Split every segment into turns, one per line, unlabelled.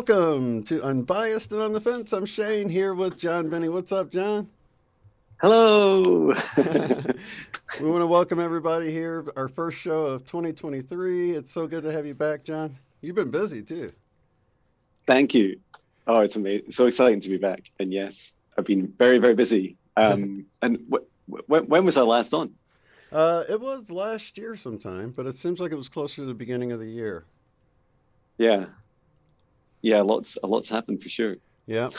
Welcome to Unbiased and on the Fence. I'm Shane here with Jon Binnie. What's up, John?
Hello.
We want to welcome everybody here. Our first show of 2023. It's so good to have you back, John. You've been busy too.
Thank you. Oh, it's amazing. So exciting to be back. And yes, I've been very, very busy. And when was I last on?
It was last year sometime, but it seems like it was closer to the beginning of the year.
Yeah. Yeah, a lot's happened for sure.
Yeah.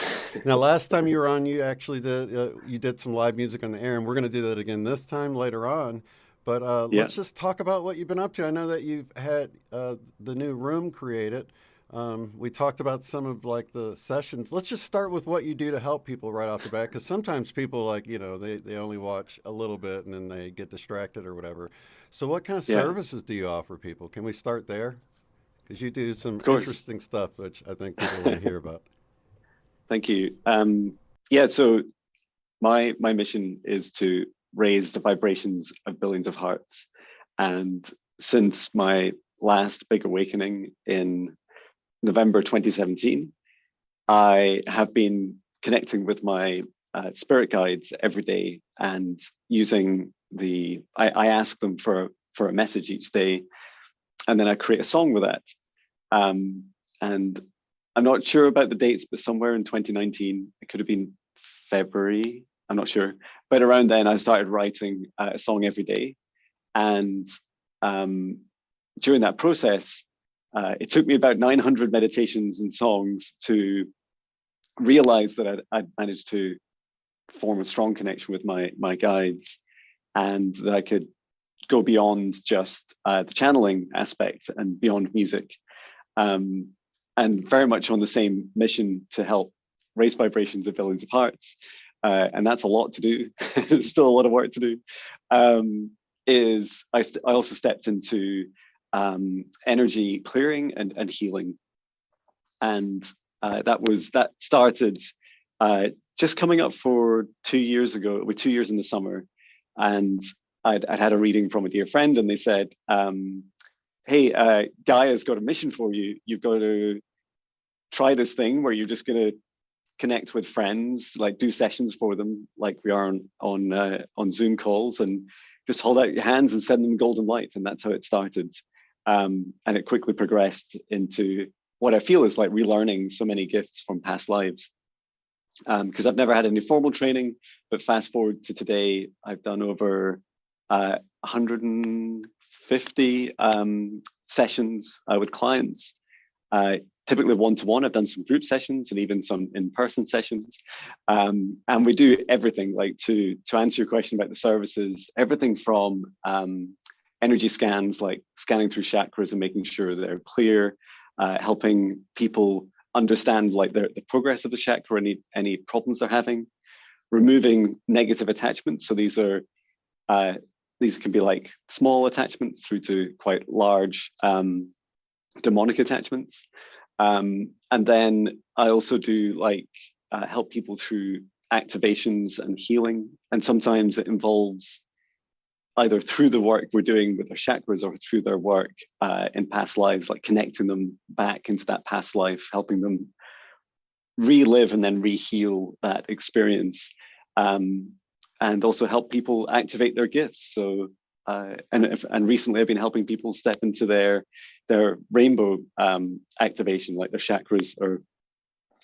Now, last time you were on, you actually did some live music on the air, and we're going to do that again this time later on. But
Yeah.
let's just talk about what you've been up to. I know that you've had the new room created. We talked about some of like the sessions. Let's just start with what you do to help people right off the bat, because sometimes people like they only watch a little bit and then they get distracted or whatever. So, what kind of
Yeah.
services do you offer people? Can we start there? Because you do some
Of course.
interesting stuff, which I think people want to hear about.
Thank you. Yeah, so my mission is to raise the vibrations of billions of hearts. And since my last big awakening in November 2017, I have been connecting with my spirit guides every day and using I ask them for a message each day, and then I create a song with that. And I'm not sure about the dates, but somewhere in 2019, it could have been February. I'm not sure, but around then I started writing a song every day, and um, during that process, it took me about 900 meditations and songs to realize that I'd managed to form a strong connection with my guides, and that I could go beyond just the channeling aspect and beyond music, um, and very much on the same mission to help raise vibrations of billions of hearts. And that's a lot to do. There's still a lot of work to do. I also stepped into energy clearing and healing, and that started just coming up for 2 years ago. With 2 years in the summer, and I'd had a reading from a dear friend, and they said, "Hey, Gaia's got a mission for you. You've got to try this thing where you're just going to connect with friends, like do sessions for them, like we are on Zoom calls, and just hold out your hands and send them golden light." And that's how it started, and it quickly progressed into what I feel is like relearning so many gifts from past lives. Because I've never had any formal training, but fast forward to today, I've done over 150 sessions with clients, typically one-to-one. I've done some group sessions and even some in-person sessions, and we do everything. Like, to answer your question about the services, everything from energy scans, like scanning through chakras and making sure they're clear, helping people understand like the progress of the chakra, any problems they're having, removing negative attachments. So these can be like small attachments through to quite large demonic attachments. And then I also do like help people through activations and healing. And sometimes it involves either through the work we're doing with their chakras or through their work in past lives, like connecting them back into that past life, helping them relive and then re-heal that experience, and also help people activate their gifts. So, and recently I've been helping people step into their rainbow activation, like their chakras are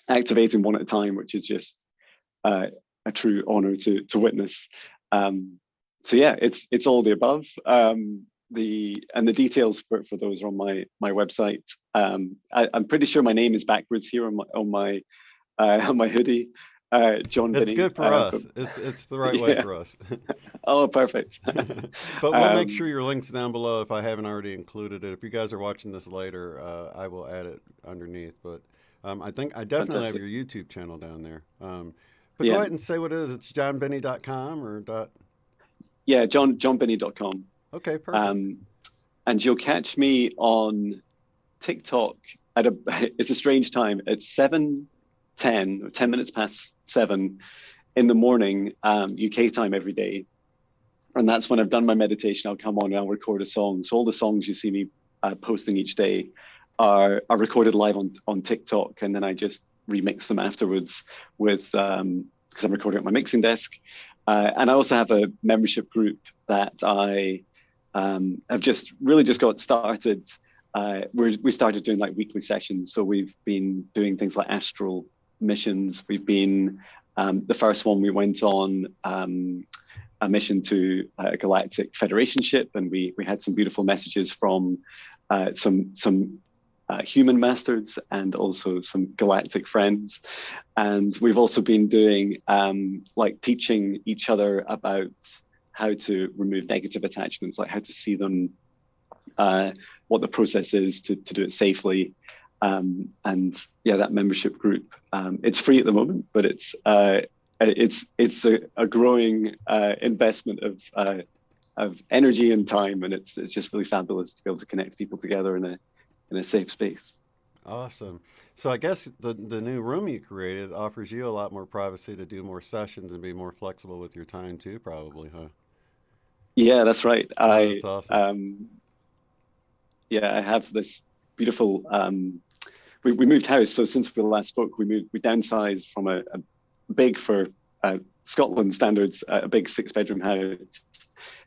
activating one at a time, which is just a true honor to witness. So yeah, it's all the above. The details for those are on my website. I'm pretty sure my name is backwards here on my hoodie, Jon
It's
Binnie.
good for
But
us. It's the right way
yeah,
for us.
oh, perfect.
But we'll make
um,
sure your link's down below if I haven't already included it. If you guys are watching this later, I will add it underneath. But I think I definitely have
Fantastic.
your YouTube channel down there. But go
Yeah,
ahead and say what it is. It's johnbinnie.com or dot.
yeah, johnbinnie.com.
Okay, perfect.
Um, and you'll catch me on TikTok at a it's a strange time. It's 7:10 or 10 minutes past 7 in the morning, UK time every day. And that's when I've done my meditation. I'll come on and I'll record a song. So all the songs you see me posting each day are recorded live on TikTok, and then I just remix them afterwards with because I'm recording at my mixing desk. And I also have a membership group that I have just got started. We started doing like weekly sessions, so we've been doing things like astral missions. We've been the first one we went on a mission to a galactic federation ship, and we had some beautiful messages from some human masters and also some galactic friends. And we've also been doing like teaching each other about how to remove negative attachments, like how to see them, what the process is to do it safely. And yeah, that membership group, it's free at the moment, but it's a growing investment of energy and time, and it's just really fabulous to be able to connect people together in a safe space.
Awesome. So I guess the new room you created offers you a lot more privacy to do more sessions and be more flexible with your time too, probably, huh?
Yeah, that's right.
Oh, that's awesome.
Yeah, I have this beautiful. We moved house, so since we last spoke, we downsized from a big, for Scotland standards, a big 6-bedroom house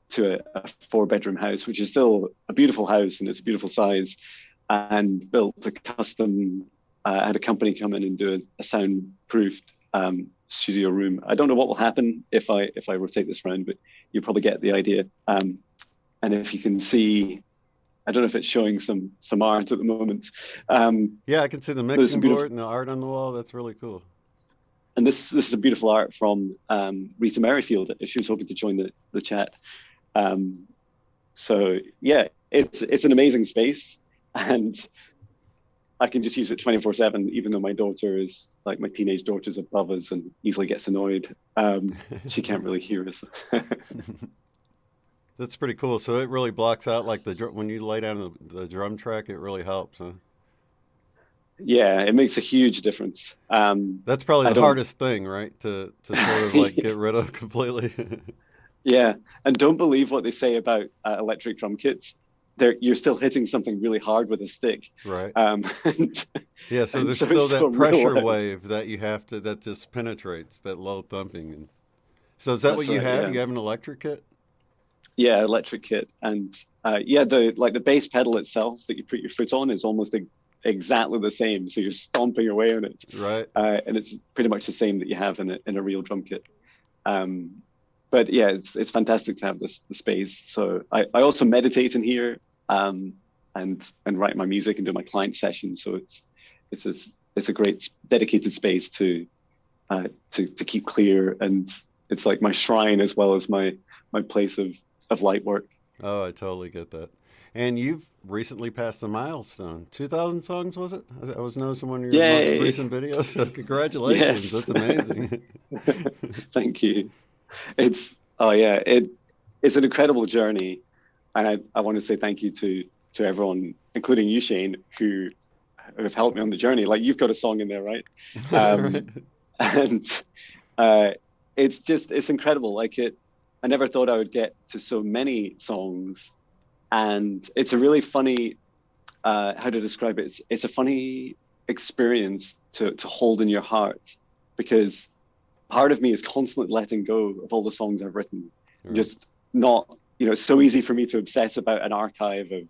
to a 4-bedroom house, which is still a beautiful house and it's a beautiful size, and built a custom. Had a company come in and do a soundproofed studio room. I don't know what will happen if I rotate this around, but you probably get the idea. And if you can see, I don't know if it's showing some art at the moment.
Yeah, I can see the mixing board and the art on the wall. That's really cool.
And this is a beautiful art from Rita Merrifield. She was hoping to join the chat. So yeah, it's an amazing space, and I can just use it 24/7, even though my daughter is like, my teenage daughter's above us and easily gets annoyed. She can't really hear us.
That's pretty cool. So it really blocks out like when you lay down the drum track, it really helps, huh?
Yeah, it makes a huge difference.
That's probably
I
the
don't.
hardest thing, right? To sort of like get rid of completely.
Yeah, and don't believe what they say about electric drum kits. You're still hitting something really hard with a stick.
Right.
And,
Yeah, so
and
there's
so
still
it's so
that pressure
real.
wave that you have to that just penetrates that low thumping. And so is that what
That's
you
right.
have?
Yeah.
You have an electric kit?
Yeah, electric kit, and yeah, the bass pedal itself that you put your foot on is almost exactly the same. So you're stomping away on it,
Right.
and it's pretty much the same that you have in a real drum kit. Um, but yeah, it's fantastic to have the space. So I also meditate in here, and write my music and do my client sessions. So it's a great dedicated space to keep clear, and it's like my shrine as well as my place of light work.
Oh, I totally get that. And you've recently passed a milestone. 2,000 songs, was it? I was noticing one of your most
Yay!
recent videos. So congratulations.
Yes,
That's amazing.
thank you. Oh yeah, it's an incredible journey, and I want to say thank you to everyone, including you, Shane, who have helped me on the journey. Like, you've got a song in there, right?
Right.
And it's incredible. I never thought I would get to so many songs, and it's a really funny, how to describe it. It's a funny experience to hold in your heart, because part of me is constantly letting go of all the songs I've written.
Right.
Just not, it's so easy for me to obsess about an archive of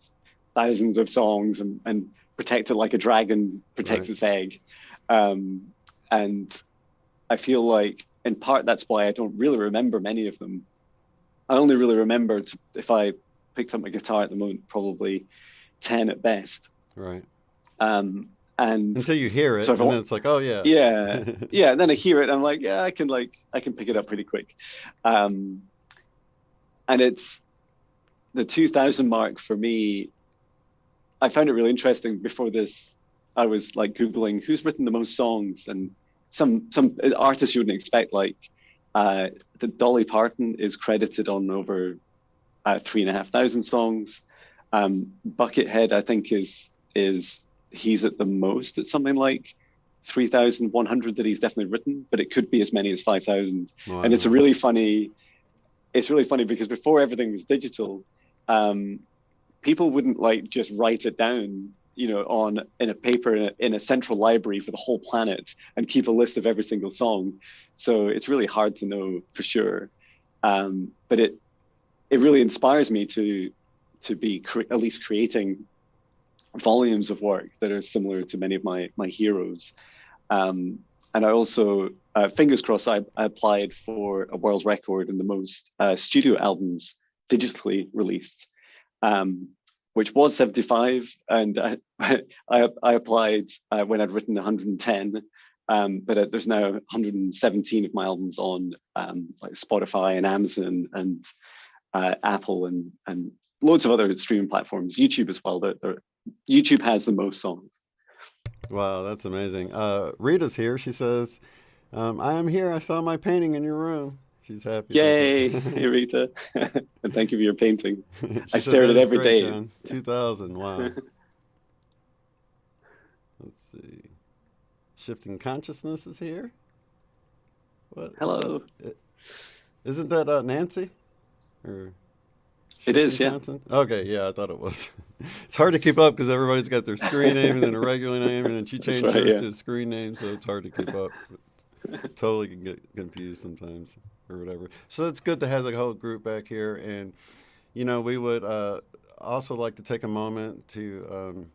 thousands of songs and protect it like a dragon protects
Right.
its egg. And I feel like in part that's why I don't really remember many of them. I only really remember, if I picked up my guitar at the moment, probably 10 at best.
Right.
And
Until you hear it,
so
and then it's like, oh, yeah.
yeah, yeah. And then I hear it, and I'm like, yeah, I can pick it up pretty quick. And it's the 2,000 mark for me. I found it really interesting. Before this, I was like Googling who's written the most songs, and some artists you wouldn't expect, like the Dolly Parton is credited on over 3,500 songs. Buckethead, I think, is he's at the most at something like 3,100 that he's definitely written, but it could be as many as 5,000.
Wow.
And it's really funny because before everything was digital, people wouldn't like just write it down. on in a paper in a central library for the whole planet and keep a list of every single song. So it's really hard to know for sure. But it really inspires me to be at least creating volumes of work that are similar to many of my heroes. And I also, fingers crossed, I applied for a world record in the most studio albums digitally released, which was 75. And I applied when I'd written 110. But there's now 117 of my albums on like Spotify and Amazon and Apple and loads of other streaming platforms, YouTube as well. YouTube has the most songs.
Wow, that's amazing. Rita's here. She says, I am here. I saw my painting in your room. She's happy.
Yay! Hey, Rita. And thank you for your painting. I
said,
stare at it every
great,
day.
John. 2000. Wow. Let's see. Shifting Consciousness is here. What?
Hello.
Isn't that Nancy? Or
it is, yeah.
Johnson? Okay, yeah, I thought it was. It's hard to keep up because everybody's got their screen name and then a regular name, and then she changed hers to a screen name, so it's hard to keep up. Totally can get confused sometimes or whatever. So it's good to have the whole group back here, and we would also like to take a moment to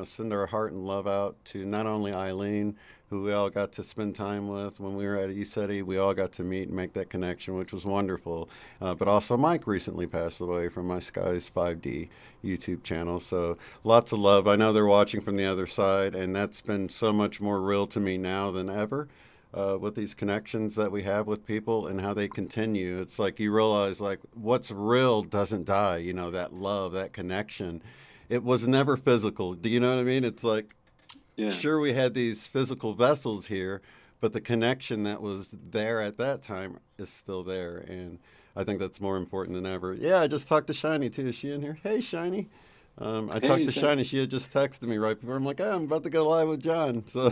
send our heart and love out to not only Eileen, who we all got to spend time with when we were at ECETI. We all got to meet and make that connection, which was wonderful. But also Mike recently passed away from my Skies 5D YouTube channel. So lots of love. I know they're watching from the other side, and that's been so much more real to me now than ever. With these connections that we have with people and how they continue. It's like you realize like what's real doesn't die, that love, that connection. It was never physical. Do you know what I mean? It's like, sure, we had these physical vessels here, but the connection that was there at that time is still there. And I think that's more important than ever. Yeah, I just talked to Shiny too. Is she in here? Hey, Shiny. I talked to Shiny. She had just texted me right before. I'm like, I'm about to go live with John. So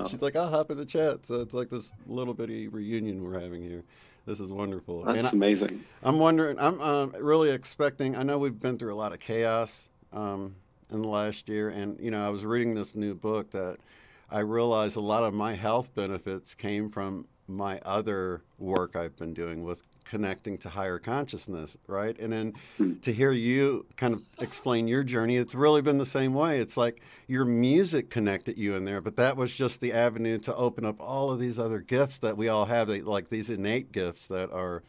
she's like, I'll hop in the chat. So it's like this little bitty reunion we're having here. This is wonderful.
That's amazing.
I'm wondering, I'm really expecting, I know we've been through a lot of chaos in the last year. And, I was reading this new book that I realized a lot of my health benefits came from my other work I've been doing with connecting to higher consciousness, right? And then to hear you kind of explain your journey, it's really been the same way. It's like your music connected you in there, but that was just the avenue to open up all of these other gifts that we all have, like these innate gifts that are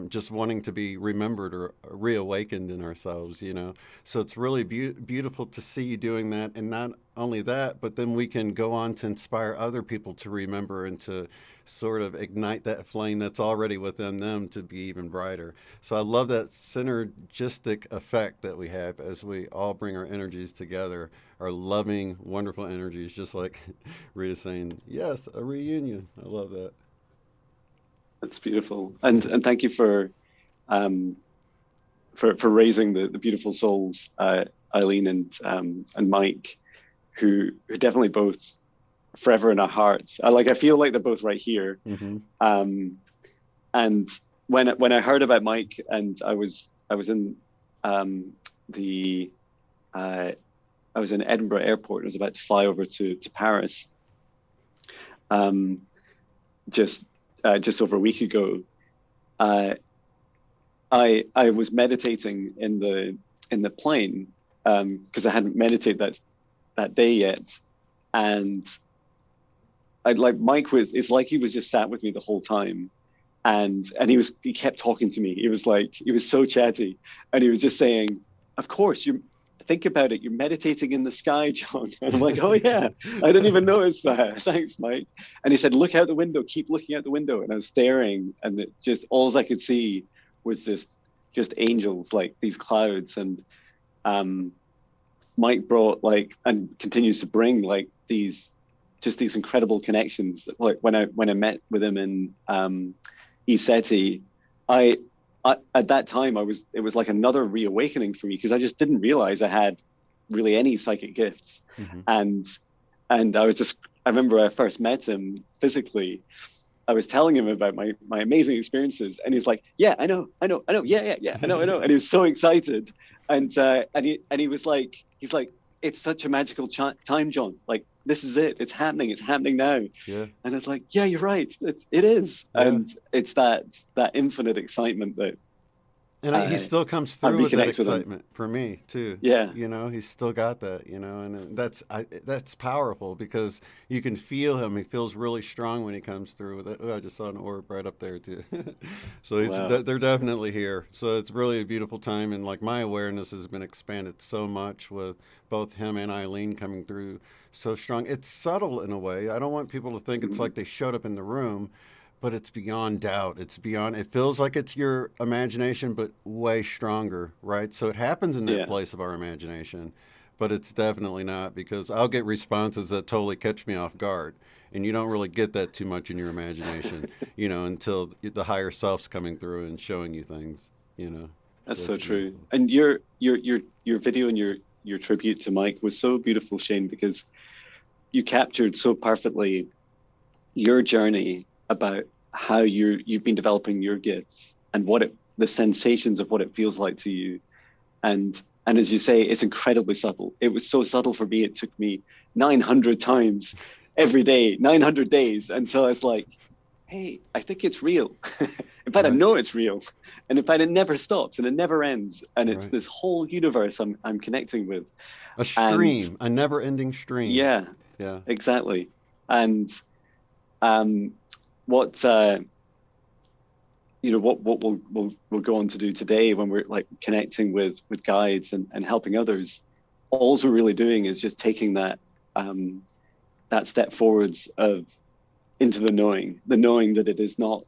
just wanting to be remembered or reawakened in ourselves, So it's really beautiful to see you doing that. And not only that, but then we can go on to inspire other people to remember and to sort of ignite that flame that's already within them to be even brighter. So I love that synergistic effect that we have as we all bring our energies together, our loving, wonderful energies, just like Rita saying, yes, a reunion. I love that.
That's beautiful, and thank you for raising the beautiful souls, Eileen and Mike, who definitely both forever in our hearts. I feel like they're both right here.
Mm-hmm.
And when I heard about Mike, and I was in Edinburgh Airport. I was about to fly over to Paris. Just over a week ago, I was meditating in the plane because I hadn't meditated that day yet, and it's like he was just sat with me the whole time, and he kept talking to me. He was so chatty, and he was just saying, "Of course you." Think about it. You're meditating in the sky, John. And I'm like, oh yeah, I didn't even notice that. Thanks, Mike. And he said, look out the window, keep looking out the window. And I was staring, and it just all I could see was just angels, like these clouds. And Mike brought and continues to bring these incredible connections. Like when I met with him in ECETI, at that time, it was like another reawakening for me because I just didn't realize I had really any psychic gifts. Mm-hmm. And I remember when I first met him physically, I was telling him about my amazing experiences, and he's like, yeah, I know, yeah, I know. And he was so excited. And he was like, he's like, it's such a magical time, John. Like, this is it. It's happening. It's happening now.
Yeah.
And it's like, yeah, you're right. It is.
Yeah.
And it's that infinite excitement that
And he still comes
I
through with that
reconnect with him.
excitement for me too.
Yeah.
You know, he's still got that. You know, and that's powerful because you can feel him. He feels really strong when he comes through with it. Oh, I just saw an orb right up there too. So
Wow.
they're definitely here. So it's really a beautiful time, and like my awareness has been expanded so much with both him and Eileen coming through so strong. It's subtle in a way. I don't want people to think it's
Mhm.
like they showed up in the room, but it's beyond doubt. It's beyond, it feels like it's your imagination, but way stronger, right? So it happens in that
Yeah.
place of our imagination, but it's definitely not because I'll get responses that totally catch me off guard. And you don't really get that too much in your imagination, you know, until the higher self's coming through and showing you things, you know.
That's
So
so
it's
true.
beautiful.
And your video and your tribute to Mike was so beautiful, Shane, because you captured so perfectly your journey about how you've been developing your gifts and the sensations of what it feels like to you. And as you say, it's incredibly subtle. It was so subtle for me. It took me 900 times every day, 900 days until I was like, hey, I think it's real. In fact, I
Right,
know it's real. And in fact, it never stops and it never ends. And it's
right.
this whole universe I'm connecting with.
A
And
stream, a never ending stream.
yeah,
Yeah,
exactly. And um, what what we'll go on to do today when we're like connecting with guides and helping others, all we're really doing is just taking that step forwards of into the knowing that it is not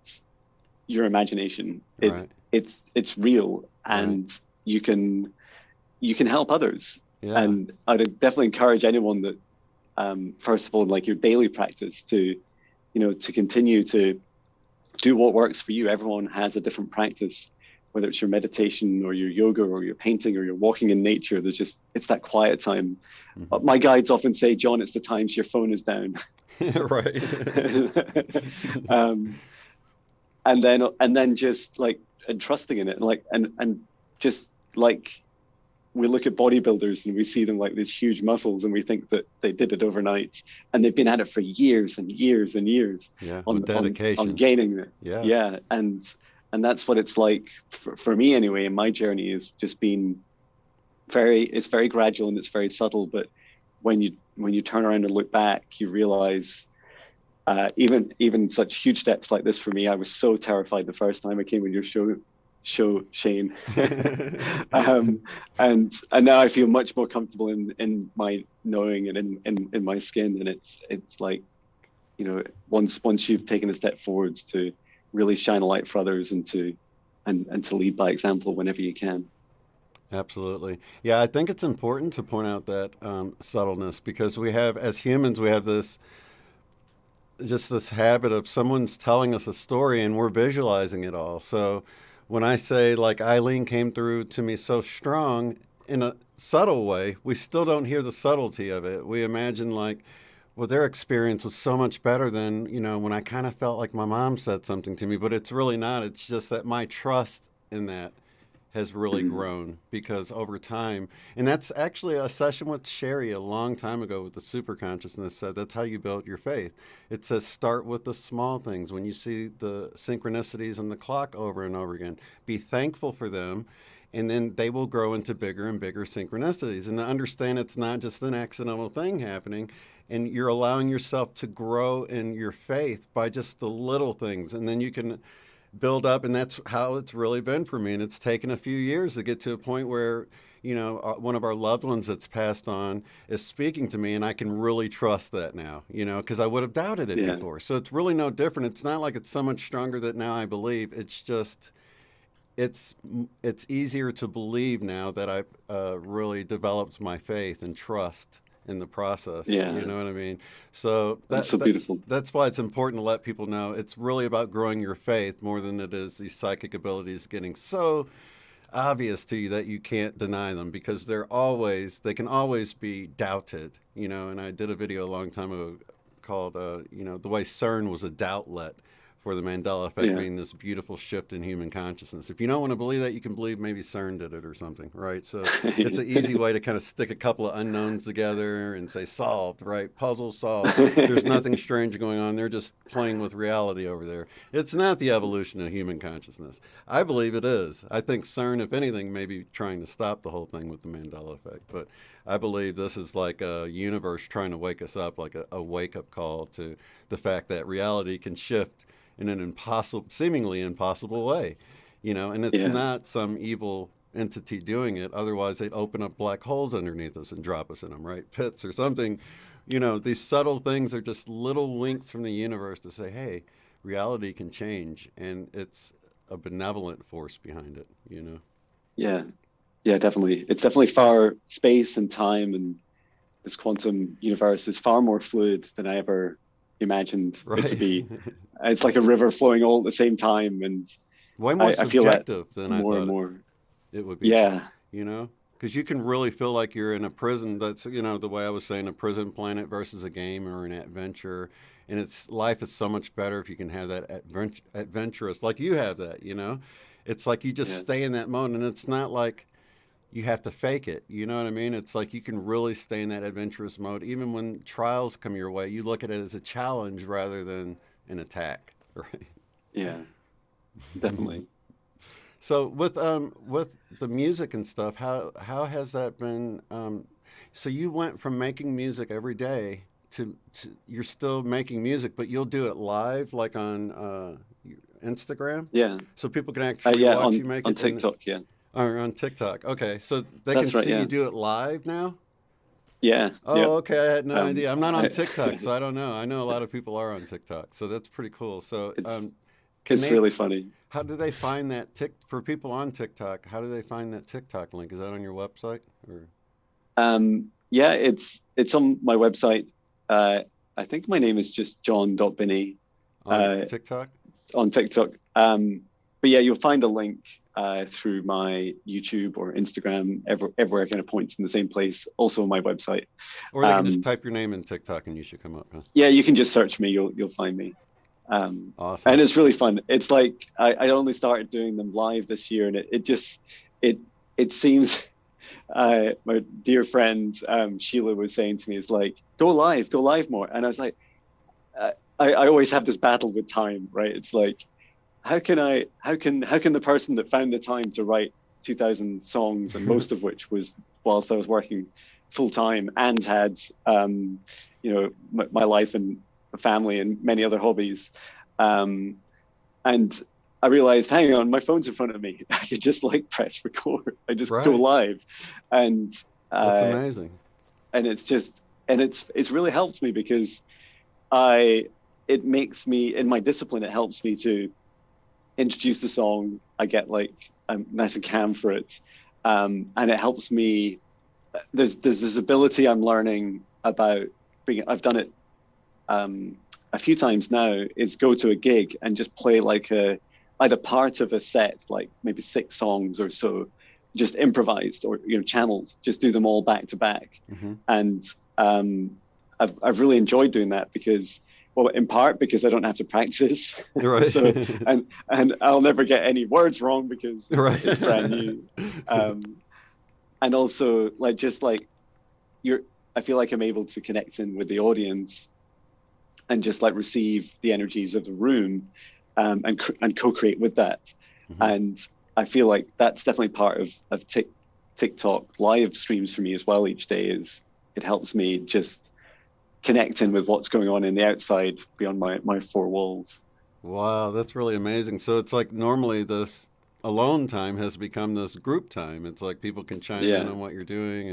your imagination.
right,
It's real,
right.
and you can help others.
Yeah,
And I'd definitely encourage anyone that first of all, like your daily practice to continue to do what works for you. Everyone has a different practice, whether it's your meditation or your yoga or your painting or your walking in nature. It's that quiet time.
hmm.
My guides often say, John, it's the times your phone is down.
Right.
um, and then just like and trusting in it, and like and just like we look at bodybuilders and we see them like these huge muscles and we think that they did it overnight, and they've been at it for years and years and years
Yeah, with
on
dedication.
gaining it.
Yeah,
Yeah. And that's what it's like for me anyway. In my journey is just been it's very gradual and it's very subtle, but when you turn around and look back, you realize even such huge steps like this for me. I was so terrified the first time I came on your show, Shane. And now I feel much more comfortable in my knowing and in my skin. And it's like, once you've taken a step forwards to really shine a light for others and to lead by example whenever you can.
absolutely. Yeah, I think it's important to point out that subtleness because we have, as humans, we have this habit of someone's telling us a story and we're visualizing it all. So when I say like Eileen came through to me so strong in a subtle way, we still don't hear the subtlety of it. We imagine like, well, their experience was so much better than, you know, when I kind of felt like my mom said something to me, but it's really not. It's just that my trust in that has really
Mhm.
grown because over time, and that's actually a session with Sherry a long time ago with the super consciousness said that's how you build your faith. It says start with the small things. When you see the synchronicities on the clock over and over again, be thankful for them, and then they will grow into bigger and bigger synchronicities. And to understand it's not just an accidental thing happening, and you're allowing yourself to grow in your faith by just the little things, and then you can build up, and that's how it's really been for me. And it's taken a few years to get to a point where, you know, one of our loved ones that's passed on is speaking to me, and I can really trust that now, you know, because I would have doubted it
Yeah.
before. So it's really no different. It's not like it's so much stronger that now I believe. It's just it's it's easier to believe now that I've really developed my faith and trust in the process. You
Yeah.
know what I mean? So
That's so beautiful.
that's why it's important to let people know it's really about growing your faith more than it is these psychic abilities getting so obvious to you that you can't deny them because they can always be doubted. You know, and I did a video a long time ago called the way CERN was a doubtlet for the Mandela effect being this beautiful shift in human consciousness. If you don't want to believe that, you can believe maybe CERN did it or something, right? So it's an easy way to kind of stick a couple of unknowns together and say solved, right? Puzzle solved. There's nothing strange going on. They're just playing with reality over there. It's not the evolution of human consciousness. I believe it is. I think CERN, if anything, may be trying to stop the whole thing with the Mandela effect. But I believe this is like a universe trying to wake us up, like a wake-up call to the fact that reality can shift in an seemingly impossible way, and it's not some evil entity doing it. Otherwise, they'd open up black holes underneath us and drop us in them, right? Pits or something. These subtle things are just little winks from the universe to say, hey, reality can change, and it's a benevolent force behind it,
Yeah, yeah, definitely. It's definitely far space and time, and this quantum universe is far more fluid than I ever imagined it to be. It's like a river flowing all at the same time, and
way more
I feel that
subjective than
more
I
and
thought
more.
it would be.
Yeah,
because you can really feel like you're in a prison. That's the way I was saying, a prison planet versus a game or an adventure, and life is so much better if you can have that adventurous, like you have that. It's like you just stay in that mode, and it's not like you have to fake it. You know what I mean? It's like you can really stay in that adventurous mode. Even when trials come your way, you look at it as a challenge rather than an attack, right?
Yeah, definitely.
So with the music and stuff, how has that been? So you went from making music every day to you're still making music, but you'll do it live, like on Instagram?
Yeah.
So people can actually watch you make
on
it
TikTok,
or on TikTok. Okay, so they
That's
can
right,
see
yeah.
you do it live now?
Yeah.
Oh, okay. I had no idea. I'm not on
I-
TikTok, so I don't know. I know a lot of people are on TikTok, so that's pretty cool. So,
it's
can
it's
they?
really funny.
How do they find that for people on TikTok? How do they find that TikTok link? Is that on your website or
Yeah, it's on my website. I think my name is just Jon.Binnie
on TikTok?
on TikTok. But yeah, you'll find a link through my YouTube or Instagram, everywhere kind of points in the same place. Also on my website.
Or they can just type your name in TikTok and you should come up. Huh?
Yeah, you can just search me. You'll find me.
Awesome.
And it's really fun. It's like I only started doing them live this year, and it seems my dear friend Sheila was saying to me, is like, go live more. And I was like, I always have this battle with time, right? It's like, how can the person that found the time to write 2,000 songs, and most of which was whilst I was working full time and had my life and family and many other hobbies, and I realized, hang on, my phone's in front of me. I could just like press record. I just go live, and
that's amazing.
And it's really helped me because it makes me, in my discipline, it helps me to introduce the song. I get like nice and calm for it, and it helps me. There's this ability I'm learning about I've done it a few times now, is go to a gig and just play like either part of a set, like maybe 6 songs or so, just improvised or channeled, just do them all back to back.
Mm-hmm.
And I've really enjoyed doing that because, well, in part because I don't have to practice.
Right.
So and I'll never get any words wrong because it's brand new. And also I feel like I'm able to connect in with the audience and just like receive the energies of the room, and co-create with that. Mm-hmm. And I feel like that's definitely part of TikTok live streams for me as well each day. Is it helps me just connect in with what's going on in the outside beyond my 4 walls.
Wow, that's really amazing. So it's like normally this alone time has become this group time. It's like people can chime in on what you're doing,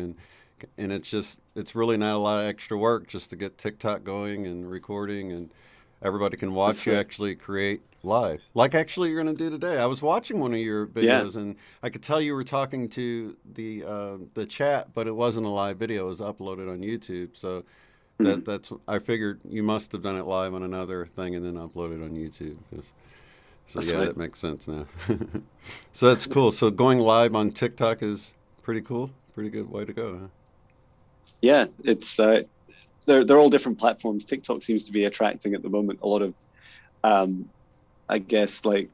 and it's really not a lot of extra work just to get TikTok going and recording, and everybody can watch you actually create live. Like actually you're going to do today. I was watching one of your videos and I could tell you were talking to the chat, but it wasn't a live video. It was uploaded on YouTube. So that's I figured you must have done it live on another thing and then uploaded on YouTube. So that's right. That makes sense now. So that's cool. So going live on TikTok is pretty cool. Pretty good way to go, huh?
Yeah, it's they're all different platforms. TikTok seems to be attracting at the moment a lot of I guess, like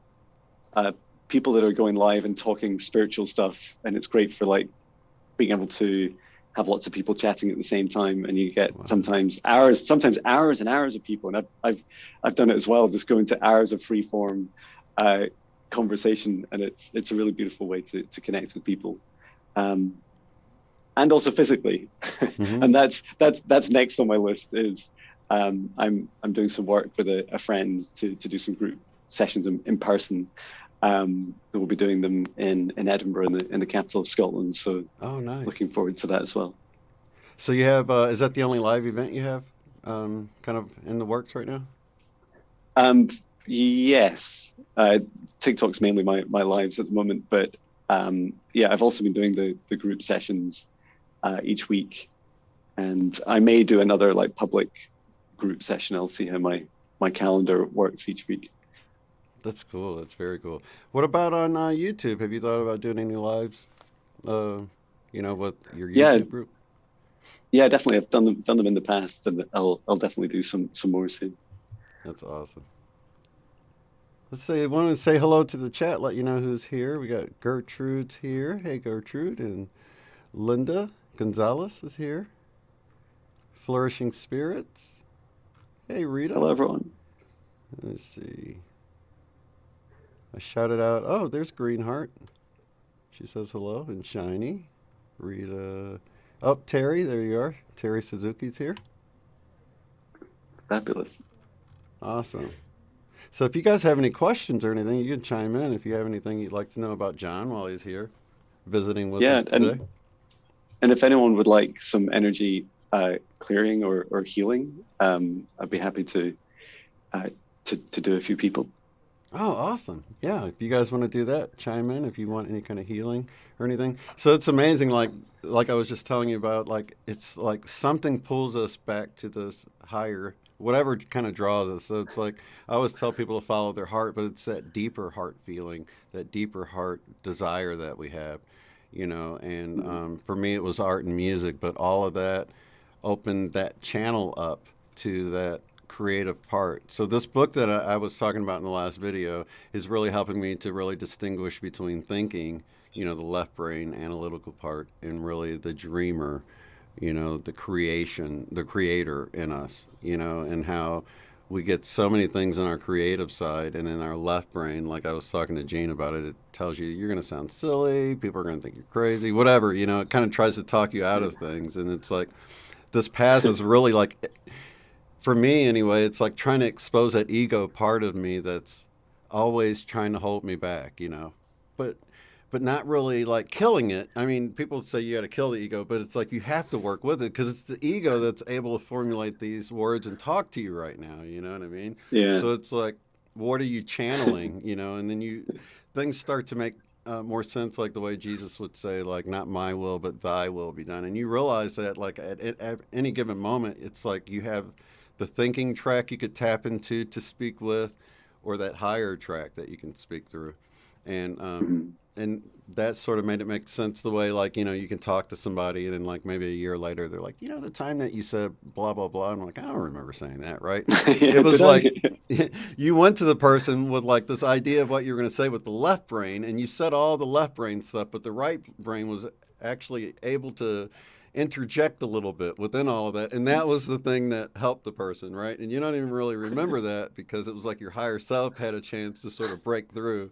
people that are going live and talking spiritual stuff, and it's great for like being able to have lots of people chatting at the same time, and you get
Wow.
sometimes hours and hours of people, and I've done it as well, just going to hours of free form conversation, and it's a really beautiful way to connect with people, and also physically,
Mm-hmm.
and that's next on my list is I'm doing some work with a friend to do some group sessions in person. We'll be doing them in Edinburgh, in the capital of Scotland. So
Oh, nice.
looking forward to that as well.
So you have, is that the only live event you have kind of in the works right now?
Um, yes, TikTok's mainly my lives at the moment, but yeah, I've also been doing the group sessions each week, and I may do another like public group session. I'll see how my calendar works each week.
That's cool. That's very cool. What about on YouTube? Have you thought about doing any lives, uh, with your
Yeah,
YouTube group?
yeah, definitely. I've done them in the past, and I'll definitely do some more soon.
That's awesome. Let's say, I want to say hello to the chat, let you know who's here. We got Gertrude's here. Hey, Gertrude. And Linda Gonzalez is here. Flourishing Spirits. Hey, Rita.
Hello, everyone.
Let's see. I shouted out. Oh, there's Greenheart. She says hello. And Shiny. Rita. Oh, Terry. There you are. Terry Suzuki's here.
Fabulous.
Awesome. So if you guys have any questions or anything, you can chime in if you have anything you'd like to know about Jon while he's here visiting with
Yeah,
us today.
and if anyone would like some energy clearing or healing, I'd be happy to do a few people.
Oh, awesome. Yeah, if you guys want to do that, chime in if you want any kind of healing or anything. So it's amazing, like I was just telling you about, like it's like something pulls us back to this higher, whatever kind of draws us. So it's like I always tell people to follow their heart, but it's that deeper heart feeling, that deeper heart desire that we have, and for me it was art and music, but all of that opened that channel up to that creative part. So this book that I was talking about in the last video is really helping me to really distinguish between thinking, the left brain analytical part, and really the dreamer, the creation, the creator in us, and how we get so many things on our creative side, and in our left brain, like I was talking to Jane about it, it tells you you're going to sound silly, people are going to think you're crazy, whatever, it kind of tries to talk you out of things. And it's like this path is really like, for me anyway, it's like trying to expose that ego part of me that's always trying to hold me back, but but not really like killing it. I mean, people say you got to kill the ego, but it's like you have to work with it because it's the ego that's able to formulate these words and talk to you right now. You know what I mean?
Yeah.
So it's like, what are you channeling? And then things start to make more sense, like the way Jesus would say, like, not my will, but thy will be done. And you realize that, like, at any given moment, it's like you have the thinking track you could tap into to speak with, or that higher track that you can speak through. And
Mhm.
and that sort of made it make sense the way, like, you can talk to somebody and then like maybe a year later they're like, the time that you said blah blah blah. I'm like, I don't remember saying that, right? It
Yeah,
was
did I?
like you went to the person with like this idea of what you were going to say with the left brain, and you said all the left brain stuff, but the right brain was actually able to interject a little bit within all of that, and that was the thing that helped the person, right? And you don't even really remember that because it was like your higher self had a chance to sort of break through.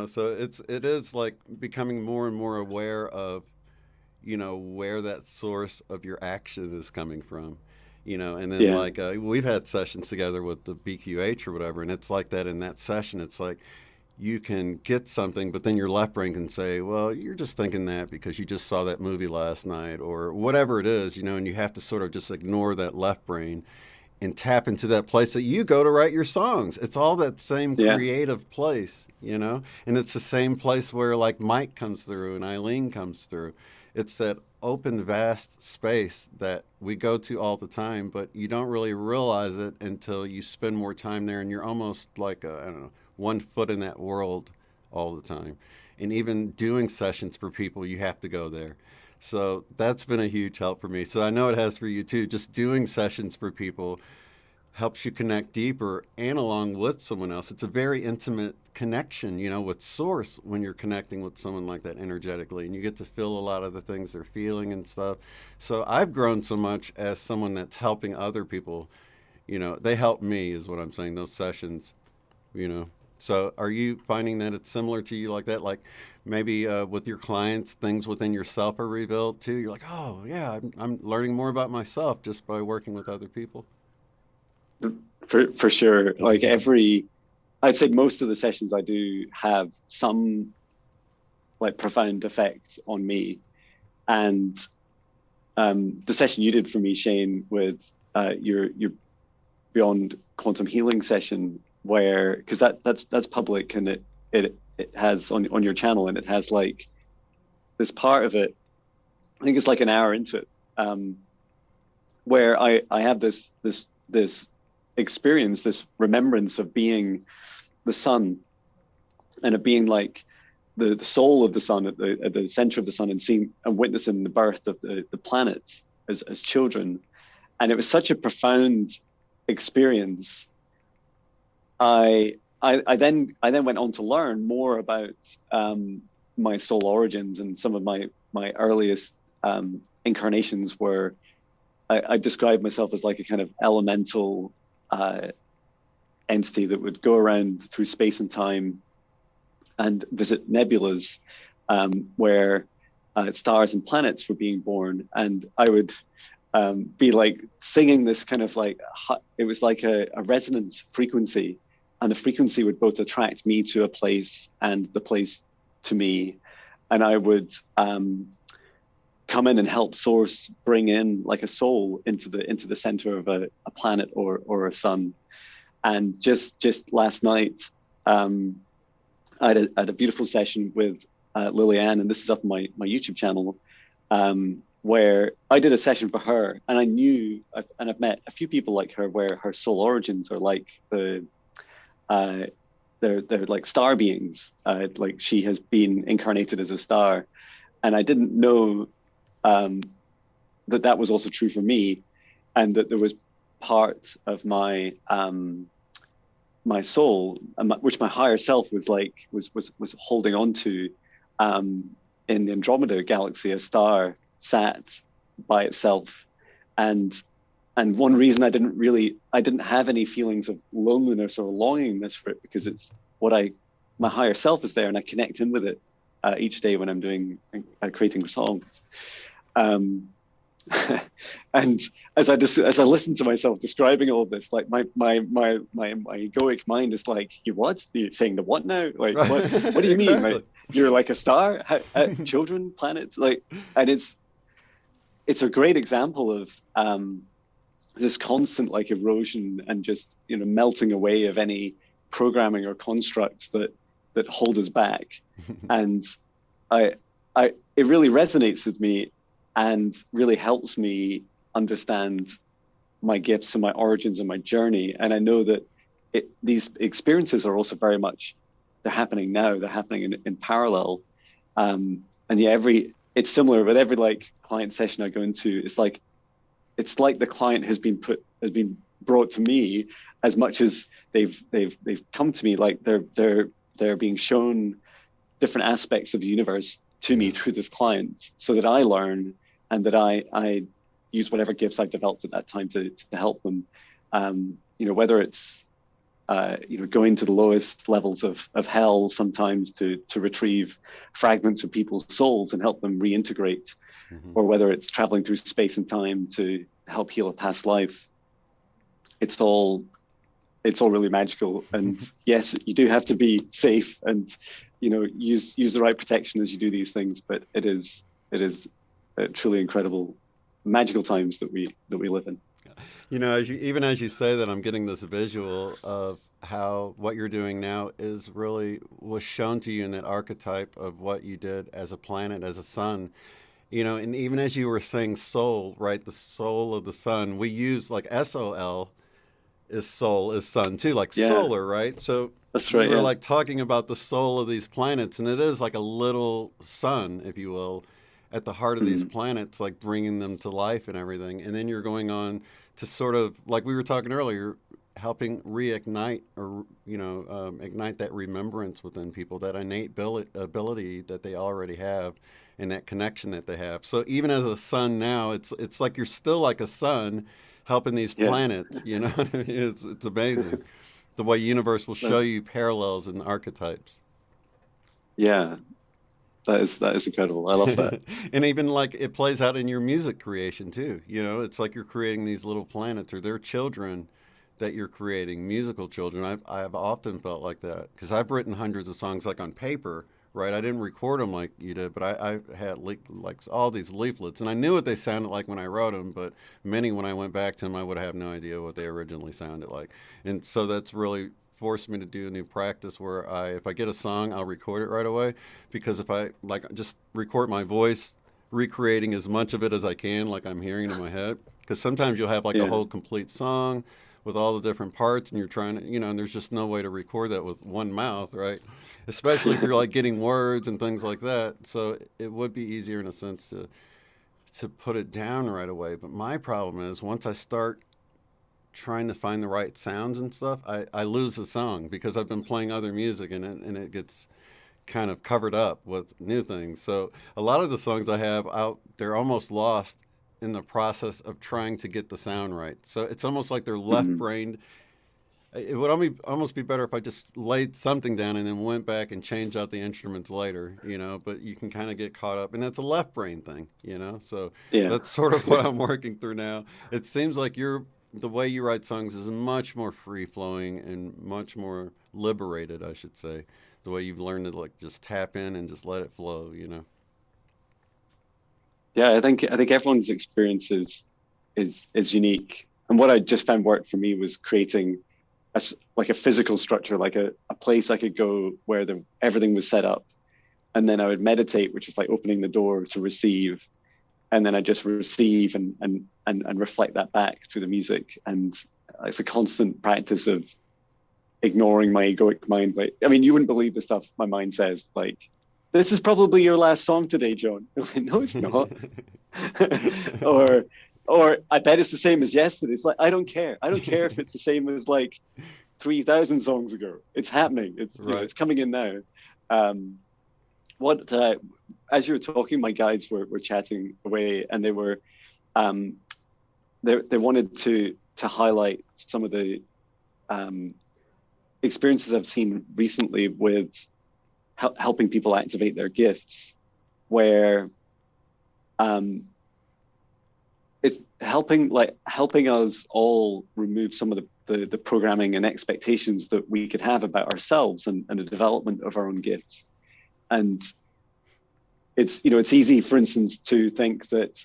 So it is like becoming more and more aware of where that source of your action is coming from. And then
Yeah.
like we've had sessions together with the BQH or whatever, and it's like that in that session. It's like you can get something, but then your left brain can say, well, you're just thinking that because you just saw that movie last night or whatever it is, and you have to sort of just ignore that left brain and tap into that place that you go to write your songs. It's all that same
Yeah.
creative place, and it's the same place where like Mike comes through and Eileen comes through. It's that open, vast space that we go to all the time, but you don't really realize it until you spend more time there, and you're almost like, I don't know, 1 foot in that world all the time. And even doing sessions for people, you have to go there. So that's been a huge help for me. So I know it has for you too. Just doing sessions for people helps you connect deeper and along with someone else. It's a very intimate connection, with source when you're connecting with someone like that energetically, and you get to feel a lot of the things they're feeling and stuff. So I've grown so much as someone that's helping other people. They help me is what I'm saying, those sessions, you know. So are you finding that it's similar to you like that? Like maybe with your clients, things within yourself are revealed too. You're like, oh yeah, I'm learning more about myself just by working with other people.
For sure. Like I'd say most of the sessions I do have some like profound effect on me. And the session you did for me, Shane, with your Beyond Quantum Healing session, where because that's public, and it has on your channel, and it has like this part of it. I think it's like an hour into it, where I have this experience, this remembrance of being the sun, and of being like the soul of the sun at the center of the sun, and seeing and witnessing the birth of the planets as children. And it was such a profound experience. I then went on to learn more about my soul origins, and some of my earliest incarnations where I described myself as like a kind of elemental entity that would go around through space and time and visit nebulas where stars and planets were being born. And I would be like singing this kind of like, it was like a resonance frequency, and the frequency would both attract me to a place and the place to me. And I would come in and help source bring in like a soul into the center of a planet or a sun. And just last night, I had a beautiful session with Lilianne, and this is up on my YouTube channel, where I did a session for her, and I knew, and I've met a few people like her, where her soul origins are like they're like star beings, like she has been incarnated as a star, and I didn't know that was also true for me, and that there was part of my my soul, which my higher self was holding on to, in the Andromeda galaxy, a star sat by itself. And one reason I didn't have any feelings of loneliness or longingness for it, because it's my higher self is there, and I connect in with it each day when I'm doing creating songs. And as I listen to myself describing all of this, like my egoic mind is like, you're saying the what now? Like, what do you mean?
Exactly.
Like, you're like a star? Children, planets, like, and it's a great example of this constant like erosion and just melting away of any programming or constructs that hold us back. And it really resonates with me, and really helps me understand my gifts and my origins and my journey. And I know that these experiences are also very much, they're happening now, they're happening in parallel. And yeah, it's similar with every like client session I go into. It's like the client has been brought to me, as much as they've come to me. Like they're being shown different aspects of the universe to me through this client, so that I learn, and that I use whatever gifts I've developed at that time to help them. Whether it's going to the lowest levels of hell sometimes to retrieve fragments of people's souls and help them reintegrate, or whether it's traveling through space and time to help heal a past life. It's all really magical. And yes, you do have to be safe and use the right protection as you do these things, but it is truly incredible, magical times that we live in.
As you say that, I'm getting this visual of how what you're doing now was shown to you in that archetype of what you did as a planet, as a sun. And even as you were saying soul, right? The soul of the sun, we use like SOL is soul is sun too, like solar, right? So
that's right.
We're like talking about the soul of these planets, and it is like a little sun, if you will. at the heart of these planets, like bringing them to life and everything. And then you're going on to sort of, like we were talking earlier, helping reignite or, ignite that remembrance within people, that innate ability that they already have and that connection that they have. So even as a son now, it's like you're still like a son helping these
Yeah.
planets, you know? It's amazing the way universe will show you parallels and archetypes.
Yeah, that is incredible. I love that.
And even like it plays out in your music creation too. It's like you're creating these little planets or they're children that you're creating, musical children. I've often felt like that because I've written hundreds of songs like on paper, right? I didn't record them like you did, but I had like all these leaflets and I knew what they sounded like when I wrote them, but many when I went back to them, I would have no idea what they originally sounded like. And so that's really forced me to do a new practice where if I get a song, I'll record it right away because if I like just record my voice, recreating as much of it as I can, like I'm hearing in my head, because sometimes you'll have like a
Yeah.
whole complete song with all the different parts and you're trying to, and there's just no way to record that with one mouth, right? Especially if you're like getting words and things like that. So it would be easier in a sense to put it down right away. But my problem is once I start trying to find the right sounds and stuff, I lose the song because I've been playing other music and it gets kind of covered up with new things. So a lot of the songs I have out, they're almost lost in the process of trying to get the sound right. So it's almost like they're left
Mhm.
brained. It would almost be better if I just laid something down and then went back and changed out the instruments later, but you can kind of get caught up. And that's a left brain thing. So
Yeah.
that's sort of what I'm working through now. It seems like the way you write songs is much more free flowing and much more liberated, I should say. The way you've learned to like just tap in and just let it flow.
Yeah, I think everyone's experience is unique. And what I just found worked for me was creating like a physical structure, like a place I could go where everything was set up. And then I would meditate, which is like opening the door to receive. And then I just receive and reflect that back through the music. And it's a constant practice of ignoring my egoic mind. Like, I mean, you wouldn't believe the stuff my mind says, like, this is probably your last song today, Jon. I was like, no, it's not. or or I bet it's the same as yesterday. It's like I don't care. I don't care if it's the same as like 3,000 songs ago. It's happening. It's
Right.
it's coming in now. Um, what as you were talking, my guides were chatting away, and um, they wanted to highlight some of the experiences I've seen recently with helping people activate their gifts, where it's helping us all remove some of the programming and expectations that we could have about ourselves and the development of our own gifts. And it's easy, for instance, to think that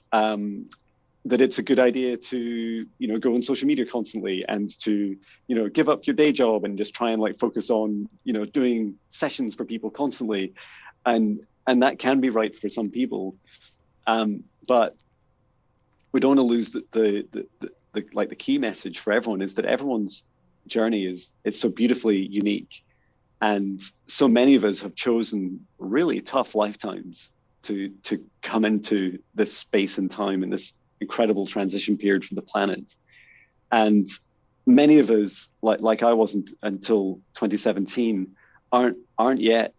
that it's a good idea to go on social media constantly and to give up your day job and just try and like focus on doing sessions for people constantly, and that can be right for some people, but we don't want to lose the key message for everyone is that everyone's journey is so beautifully unique, and so many of us have chosen really tough lifetimes to come into this space and time and this incredible transition period for the planet. And many of us, like I wasn't until 2017, aren't yet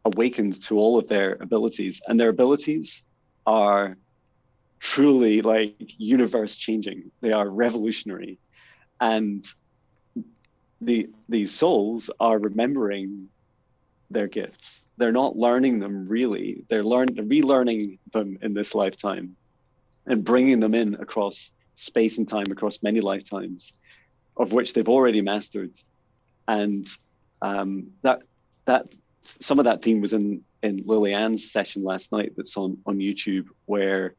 awakened to all of their abilities, and their abilities are truly like universe changing. They are revolutionary, and these souls are remembering their gifts. They're not learning them really. They're relearning them in this lifetime and bringing them in across space and time, across many lifetimes, of which they've already mastered. And that some of that theme was in Lilianne's session last night that's on YouTube, where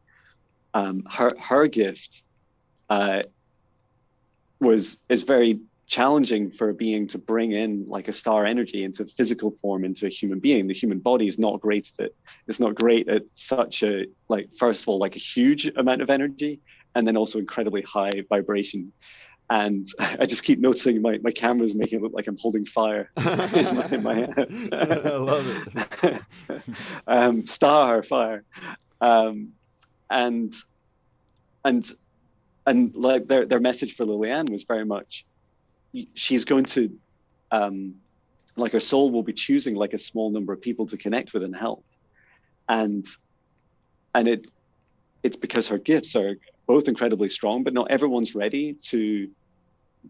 her gift is very challenging for a being to bring in like a star energy into physical form into a human being. The human body is not great at it. It's not great at such a, like, first of all, like a huge amount of energy, and then also incredibly high vibration. And I just keep noticing my camera's making it look like I'm holding fire in my hand.
I love it.
Star fire. Um, and and like their message for Liliane was very much, she's going to, like her soul will be choosing like a small number of people to connect with and help. And and it's because her gifts are both incredibly strong, but not everyone's ready to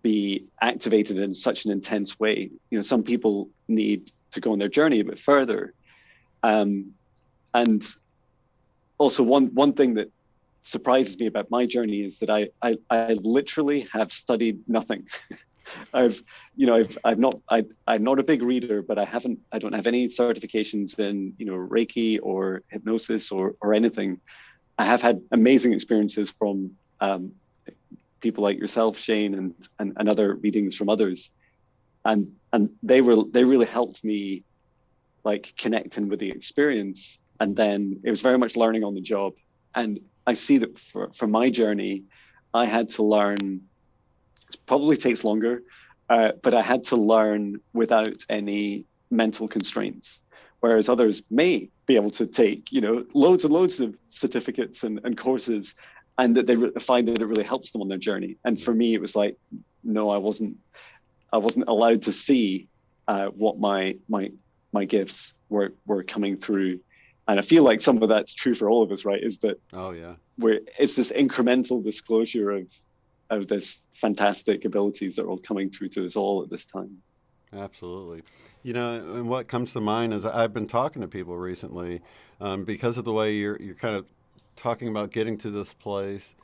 be activated in such an intense way. You know, some people need to go on their journey a bit further. And also one thing that surprises me about my journey is that I literally have studied nothing. I'm not a big reader, but I don't have any certifications in, Reiki or hypnosis or anything. I have had amazing experiences from people like yourself, Shane, and other readings from others, and they really helped me like connecting with the experience. And then it was very much learning on the job. And I see that for my journey, I had to learn. It probably takes longer, but I had to learn without any mental constraints. Whereas others may be able to take, loads and loads of certificates and courses, and that they find that it really helps them on their journey. And for me, it was like, no, I wasn't allowed to see what my gifts were coming through. And I feel like some of that's true for all of us, right? Is that it's this incremental disclosure of this fantastic abilities that are all coming through to us all at this time.
Absolutely. And what comes to mind is I've been talking to people recently, because of the way you're kind of talking about getting to this place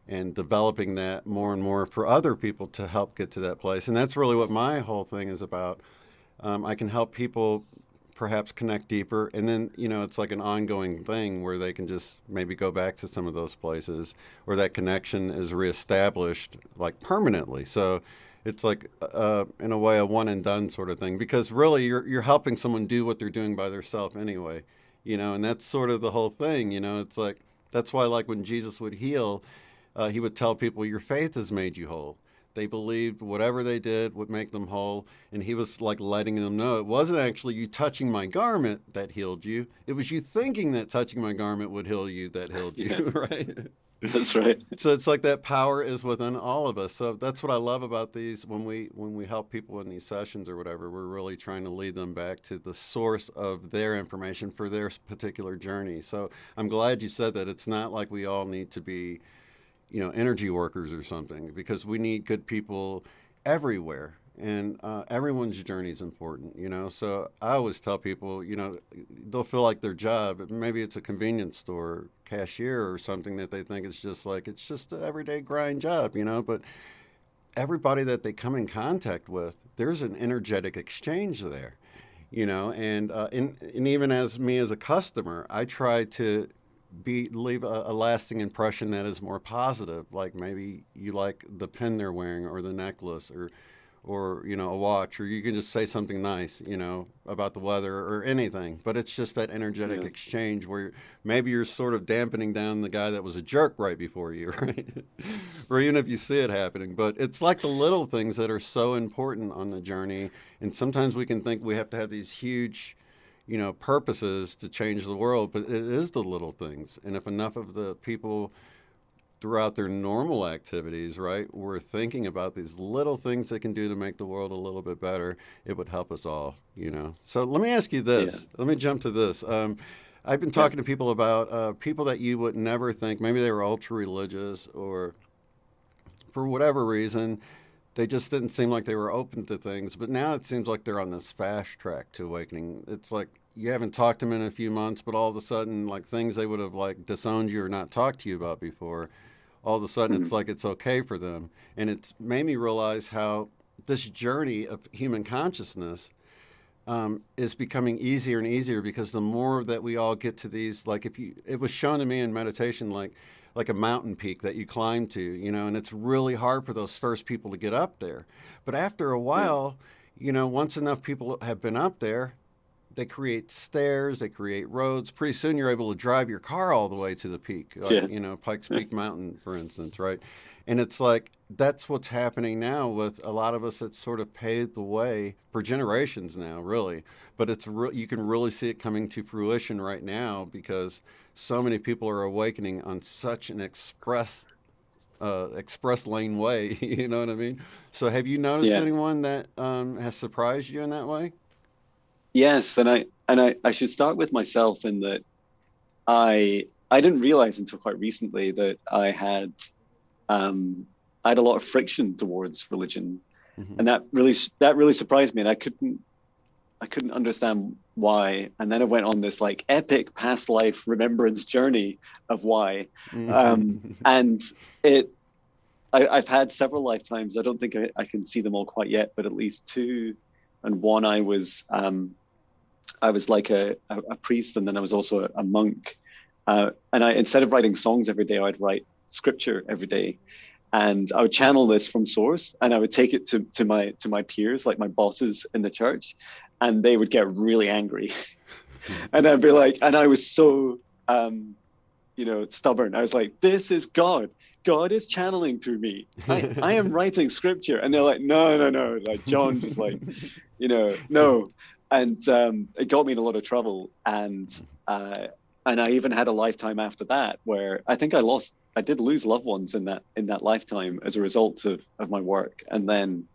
and developing that more and more for other people to help get to that place. And that's really what my whole thing is about. I can help people perhaps connect deeper, and then it's like an ongoing thing where they can just maybe go back to some of those places, or that connection is reestablished like permanently. So it's like in a way a one and done sort of thing, because really you're helping someone do what they're doing by themselves anyway, and that's sort of the whole thing. It's like, that's why, like, when Jesus would heal, he would tell people, your faith has made you whole. They believed whatever they did would make them whole. And he was like letting them know it wasn't actually you touching my garment that healed you. It was you thinking that touching my garment would heal you that healed you,
Yeah,
right?
that's right.
So it's like that power is within all of us. So that's what I love about these. When we help people in these sessions or whatever, we're really trying to lead them back to the source of their information for their particular journey. So I'm glad you said that. It's not like we all need to be energy workers or something, because we need good people everywhere, and everyone's journey is important. So I always tell people, they'll feel like their job, maybe it's a convenience store cashier or something, that they think it's just an everyday grind job, but everybody that they come in contact with, there's an energetic exchange there, and even as me as a customer, I try to leave a lasting impression that is more positive. Like maybe you like the pin they're wearing, or the necklace, or a watch, or you can just say something nice, about the weather or anything. But it's just that energetic exchange where maybe you're sort of dampening down the guy that was a jerk right before you, right? Or even if you see it happening. But it's like the little things that are so important on the journey. And sometimes we can think we have to have these huge purposes to change the world, but it is the little things. And if enough of the people throughout their normal activities, right, were thinking about these little things they can do to make the world a little bit better, it would help us all, So let me ask you this.
Yeah.
Let me jump to this. I've been talking to people about people that you would never think, maybe they were ultra religious, or for whatever reason, they just didn't seem like they were open to things. But now it seems like they're on this fast track to awakening. It's like you haven't talked to them in a few months, but all of a sudden, like things they would have like disowned you or not talked to you about before, all of a sudden it's like it's okay for them. And it's made me realize how this journey of human consciousness is becoming easier and easier, because the more that we all get to these, like it was shown to me in meditation, like a mountain peak that you climb to, and it's really hard for those first people to get up there. But after a while, once enough people have been up there, they create stairs, they create roads. Pretty soon you're able to drive your car all the way to the peak, like,
Yeah.
Pikes Peak Mountain, for instance, right? And it's like that's what's happening now with a lot of us. It's sort of paved the way for generations now, really. But you can really see it coming to fruition right now because so many people are awakening on such an express lane way. You know what I mean? So, have you noticed
Yeah.
anyone that has surprised you in that way?
Yes, and I should start with myself in that I didn't realize until quite recently that I had a lot of friction towards religion,
Hmm.
and that really surprised me, and I couldn't understand why. And then I went on this like epic past life remembrance journey of why, and it I've had several lifetimes. I don't think I can see them all quite yet, but at least two, and one I was like a priest, and then I was also a monk. And instead of writing songs every day, I'd write scripture every day, and I would channel this from source, and I would take it to my peers, like my bosses in the church, and they would get really angry, and I'd be like, and I was so stubborn. I was like, this is God. God is channeling through me. I am writing scripture, and they're like, no, no, no. Like John, just like no. And it got me in a lot of trouble. And I even had a lifetime after that where I did lose loved ones in that lifetime as a result of my work. And then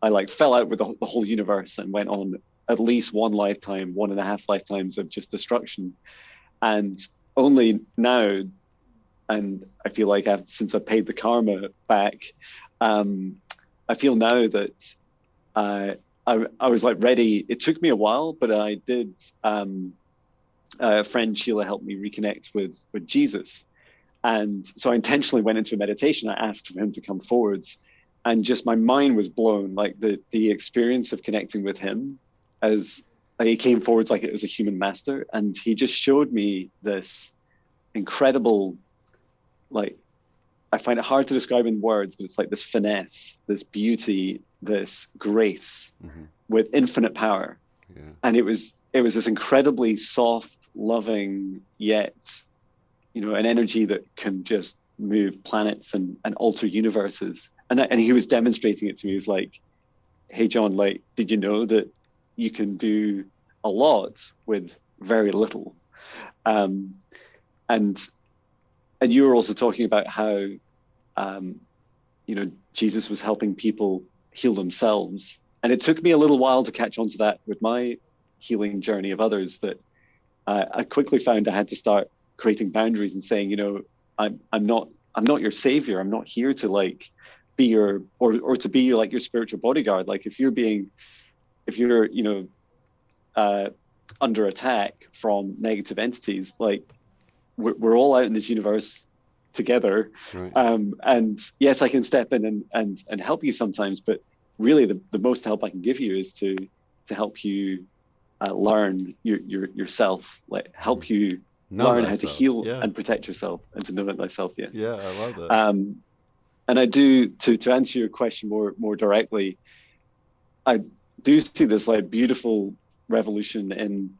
I like fell out with the whole universe and went on at least one lifetime, 1.5 lifetimes of just destruction. And only now, and I feel like since I paid the karma back, I feel now that I was like ready. It took me a while, but I did. Friend Sheila helped me reconnect with Jesus, and so I intentionally went into a meditation. I asked for him to come forwards, and just my mind was blown. Like the experience of connecting with him, as like, he came forwards like it was a human master, and he just showed me this incredible, like, I find it hard to describe in words, but it's like this finesse, this beauty, this grace
Hmm.
with infinite power.
Yeah.
And it was this incredibly soft, loving, yet an energy that can just move planets and alter universes. And he was demonstrating it to me. He was like, hey John, like, did you know that you can do a lot with very little? um and and you were also talking about how Jesus was helping people heal themselves. And it took me a little while to catch on to that with my healing journey of others, that I quickly found I had to start creating boundaries and saying, I'm not your savior. I'm not here to like be your, or to be like your spiritual bodyguard. Like if you're under attack from negative entities, like we're all out in this universe together.
Right.
And yes, I can step in and help you sometimes, but really the most help I can give you is to help you learn yourself, like help you
Know
learn how to
thyself.
heal
Yeah.
and protect yourself and to know it thyself. Yes.
Yeah. I love that.
And I do, to answer your question more directly, I do see this like beautiful revolution in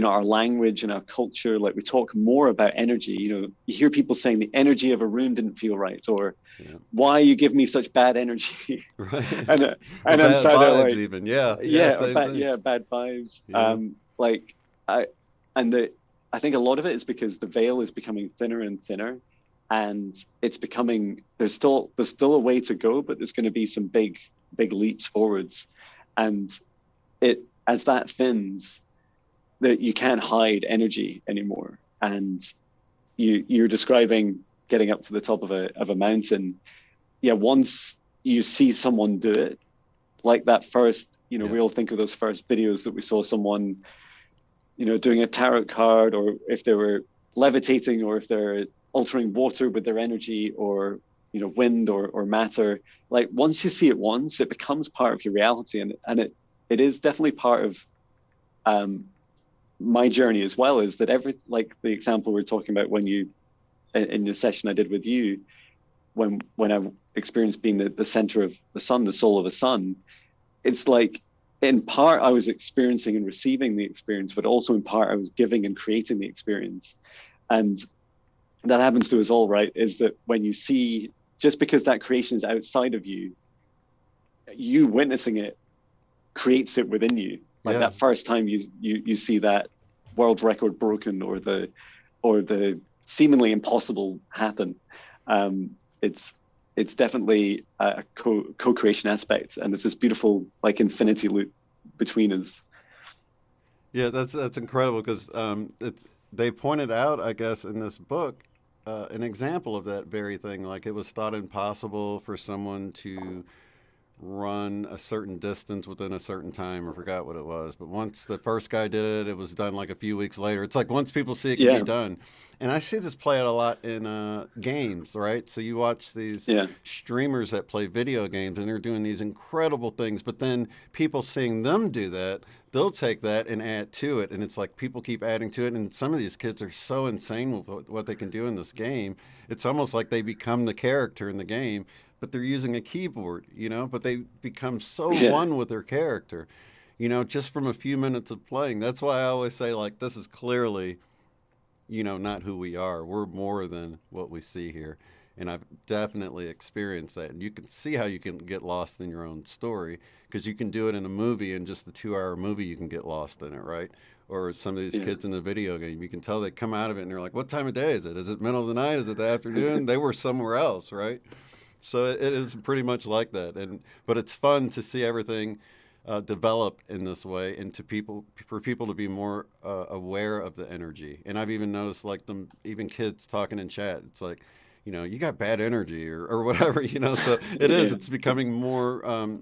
our language and our culture. Like we talk more about energy. You hear people saying the energy of a room didn't feel right, or
Yeah.
why you give me such bad energy.
Right.
and
Or
I'm
bad
sat there
vibes,
like,
even. Yeah. Yeah.
yeah,
Same thing.
bad vibes.
Yeah.
Like I and the I think a lot of it is because the veil is becoming thinner and thinner, and it's becoming there's still a way to go, but there's going to be some big leaps forwards. And it as that thins, that you can't hide energy anymore. And you're describing getting up to the top of a mountain. Yeah, once you see someone do it, like that first,
Yeah.
we all think of those first videos that we saw someone, doing a tarot card, or if they were levitating, or if they're altering water with their energy, or wind or matter. Like once you see it once, it becomes part of your reality, and it is definitely part of my journey as well. Is that like the example we are talking about when you in the session I did with you, when I experienced being the center of the sun, the soul of the sun. It's like in part I was experiencing and receiving the experience, but also in part I was giving and creating the experience. And that happens to us all, right? Is that when you see, just because that creation is outside of you, you witnessing it creates it within you. Like
Yeah.
that first time you see that world record broken, or the seemingly impossible happen, it's definitely a co-creation aspect, and there's this beautiful like infinity loop between us.
Yeah, that's incredible because it's they pointed out, I guess, in this book, an example of that very thing. Like it was thought impossible for someone to run a certain distance within a certain time. I forgot what it was, but once the first guy did it, it was done like a few weeks later. It's like once people see it can be
Yeah,
done, and I see this play out a lot in games, right? So you watch these
yeah,
streamers that play video games, and they're doing these incredible things, but then people seeing them do that, they'll take that and add to it, and it's like people keep adding to it, and some of these kids are so insane with what they can do in this game. It's almost like they become the character in the game, but they're using a keyboard, but they become so
yeah,
one with their character, just from a few minutes of playing. That's why I always say, like, this is clearly, not who we are. We're more than what we see here. And I've definitely experienced that. And you can see how you can get lost in your own story because you can do it in a movie, in just the 2 hour movie, you can get lost in it, right? Or some of these
yeah,
kids in the video game, you can tell they come out of it and they're like, what time of day is it? Is it middle of the night? Is it the afternoon? They were somewhere else, right? So it is pretty much like that, but it's fun to see everything develop in this way, and for people to be more aware of the energy. And I've even noticed, like them, even kids talking in chat. It's like, you got bad energy or whatever. So it is.
yeah,
It's becoming more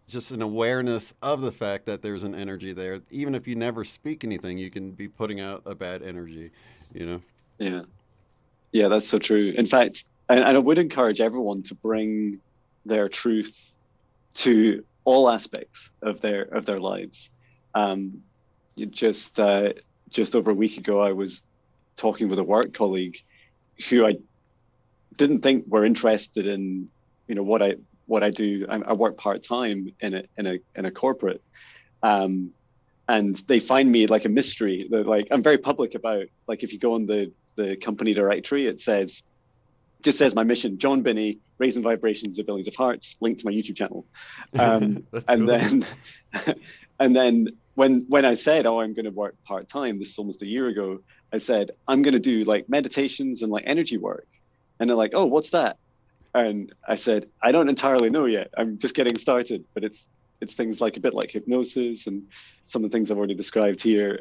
just an awareness of the fact that there's an energy there. Even if you never speak anything, you can be putting out a bad energy. You know.
yeah. Yeah, that's so true. In fact, and I would encourage everyone to bring their truth to all aspects of their lives. Um, you just over a week ago, I was talking with a work colleague who I didn't think were interested in, what I do. I work part time in a corporate, um, and they find me like a mystery. That like I'm very public about. Like if you go on the company directory, it just says my mission: Jon Binnie, raising vibrations of billions of hearts, linked to my YouTube channel.
That's
And
cool.
then, and then when I said, "Oh, I'm going to work part time," this is almost a year ago. I said, "I'm going to do like meditations and like energy work," and they're like, "Oh, what's that?" And I said, "I don't entirely know yet. I'm just getting started, but it's things like a bit like hypnosis and some of the things I've already described here."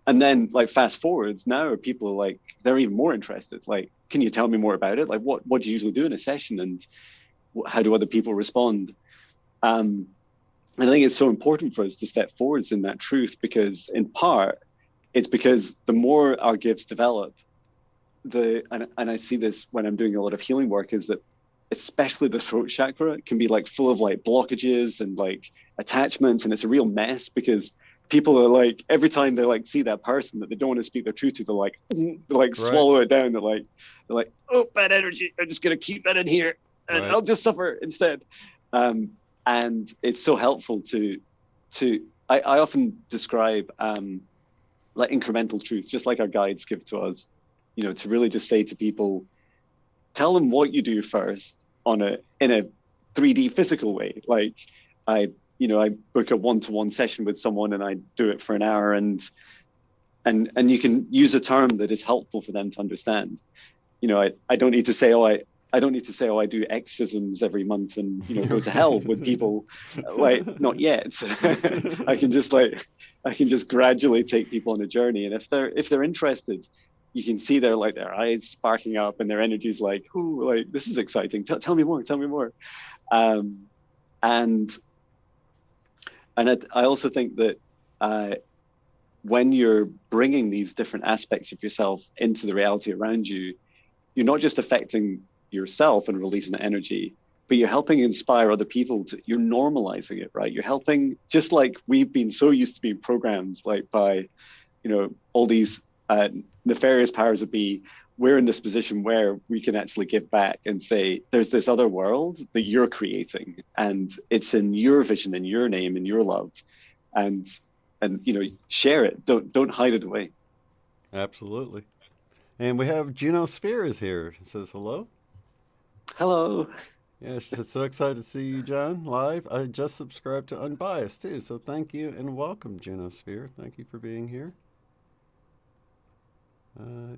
And then like fast forwards, now people are like, they're even more interested. Like, can you tell me more about it? Like what do you usually do in a session, and how do other people respond? Um, and I think it's so important for us to step forwards in that truth, because in part it's because the more our gifts develop, and I see this when I'm doing a lot of healing work, is that especially the throat chakra can be like full of like blockages and like attachments, and it's a real mess because people are like, every time they like see that person that they don't want to speak their truth to, they like
Right.
swallow it down. They're like, oh, bad energy, I'm just gonna keep that in here and
Right.
I'll just suffer instead. um and it's so helpful I often describe like incremental truths, just like our guides give to us, to really just say to people, tell them what you do first in a 3D physical way. Like I, I book a one-to-one session with someone and I do it for an hour, and you can use a term that is helpful for them to understand. I don't need to say, I don't need to say, oh, I do exorcisms every month and go to hell with people. Like, not yet. I can just gradually take people on a journey, and if they're interested, you can see their eyes sparking up and their energy's like, ooh, like this is exciting. Tell me more. Tell me more. Um, and I also think that uh, when you're bringing these different aspects of yourself into the reality around you, you're not just affecting yourself and releasing the energy, but you're helping inspire other people you're normalizing it, right? You're helping, just like we've been so used to being programmed, like by, all these nefarious powers that be. we're in this position where we can actually give back and say, there's this other world that you're creating, and it's in your vision, in your name, in your love, and share it. Don't hide it away.
Absolutely. And we have Juno Sphere is here. It says hello.
Hello.
Yeah, she said, so excited to see you, John, live. I just subscribed to Unbiased too, so thank you and welcome, Juno Sphere. Thank you for being here.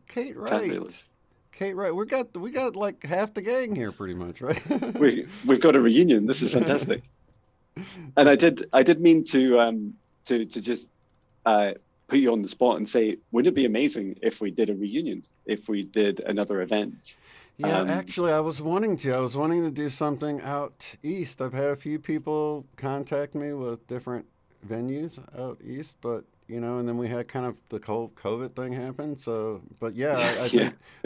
Kate Wright.
Fabulous.
Kate Wright. We got like half the gang here, pretty much, right?
We've got a reunion. This is fantastic. And I did mean to just put you on the spot and say, wouldn't it be amazing if we did a reunion, if we did another event?
Yeah, actually, I was wanting to do something out east. I've had a few people contact me with different venues out east, but and then we had kind of the whole COVID thing happen. So, but yeah, I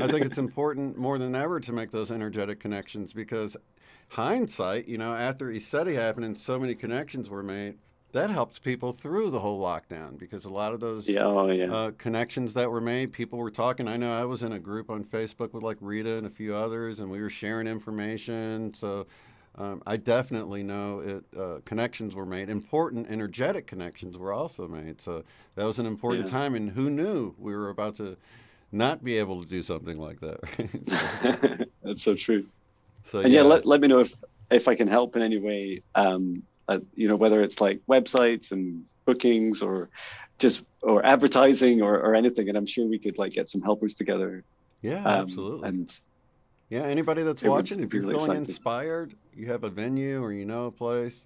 think it's important more than ever to make those energetic connections, because hindsight, after ECETI happened and so many connections were made, that helped people through the whole lockdown, because a lot of those connections that were made, people were talking. I know I was in a group on Facebook with like Rita and a few others, and we were sharing information. So I definitely know connections were made. Important energetic connections were also made. So that was an important time, and who knew we were about to not be able to do something like that, right?
So, that's so true.
So
and let me know if I can help in any way. Whether it's like websites and bookings or advertising or anything, and I'm sure we could like get some helpers together.
Yeah, absolutely.
And
yeah, anybody that's watching, if you're
really
feeling
exciting.
inspired, you have a venue or a place.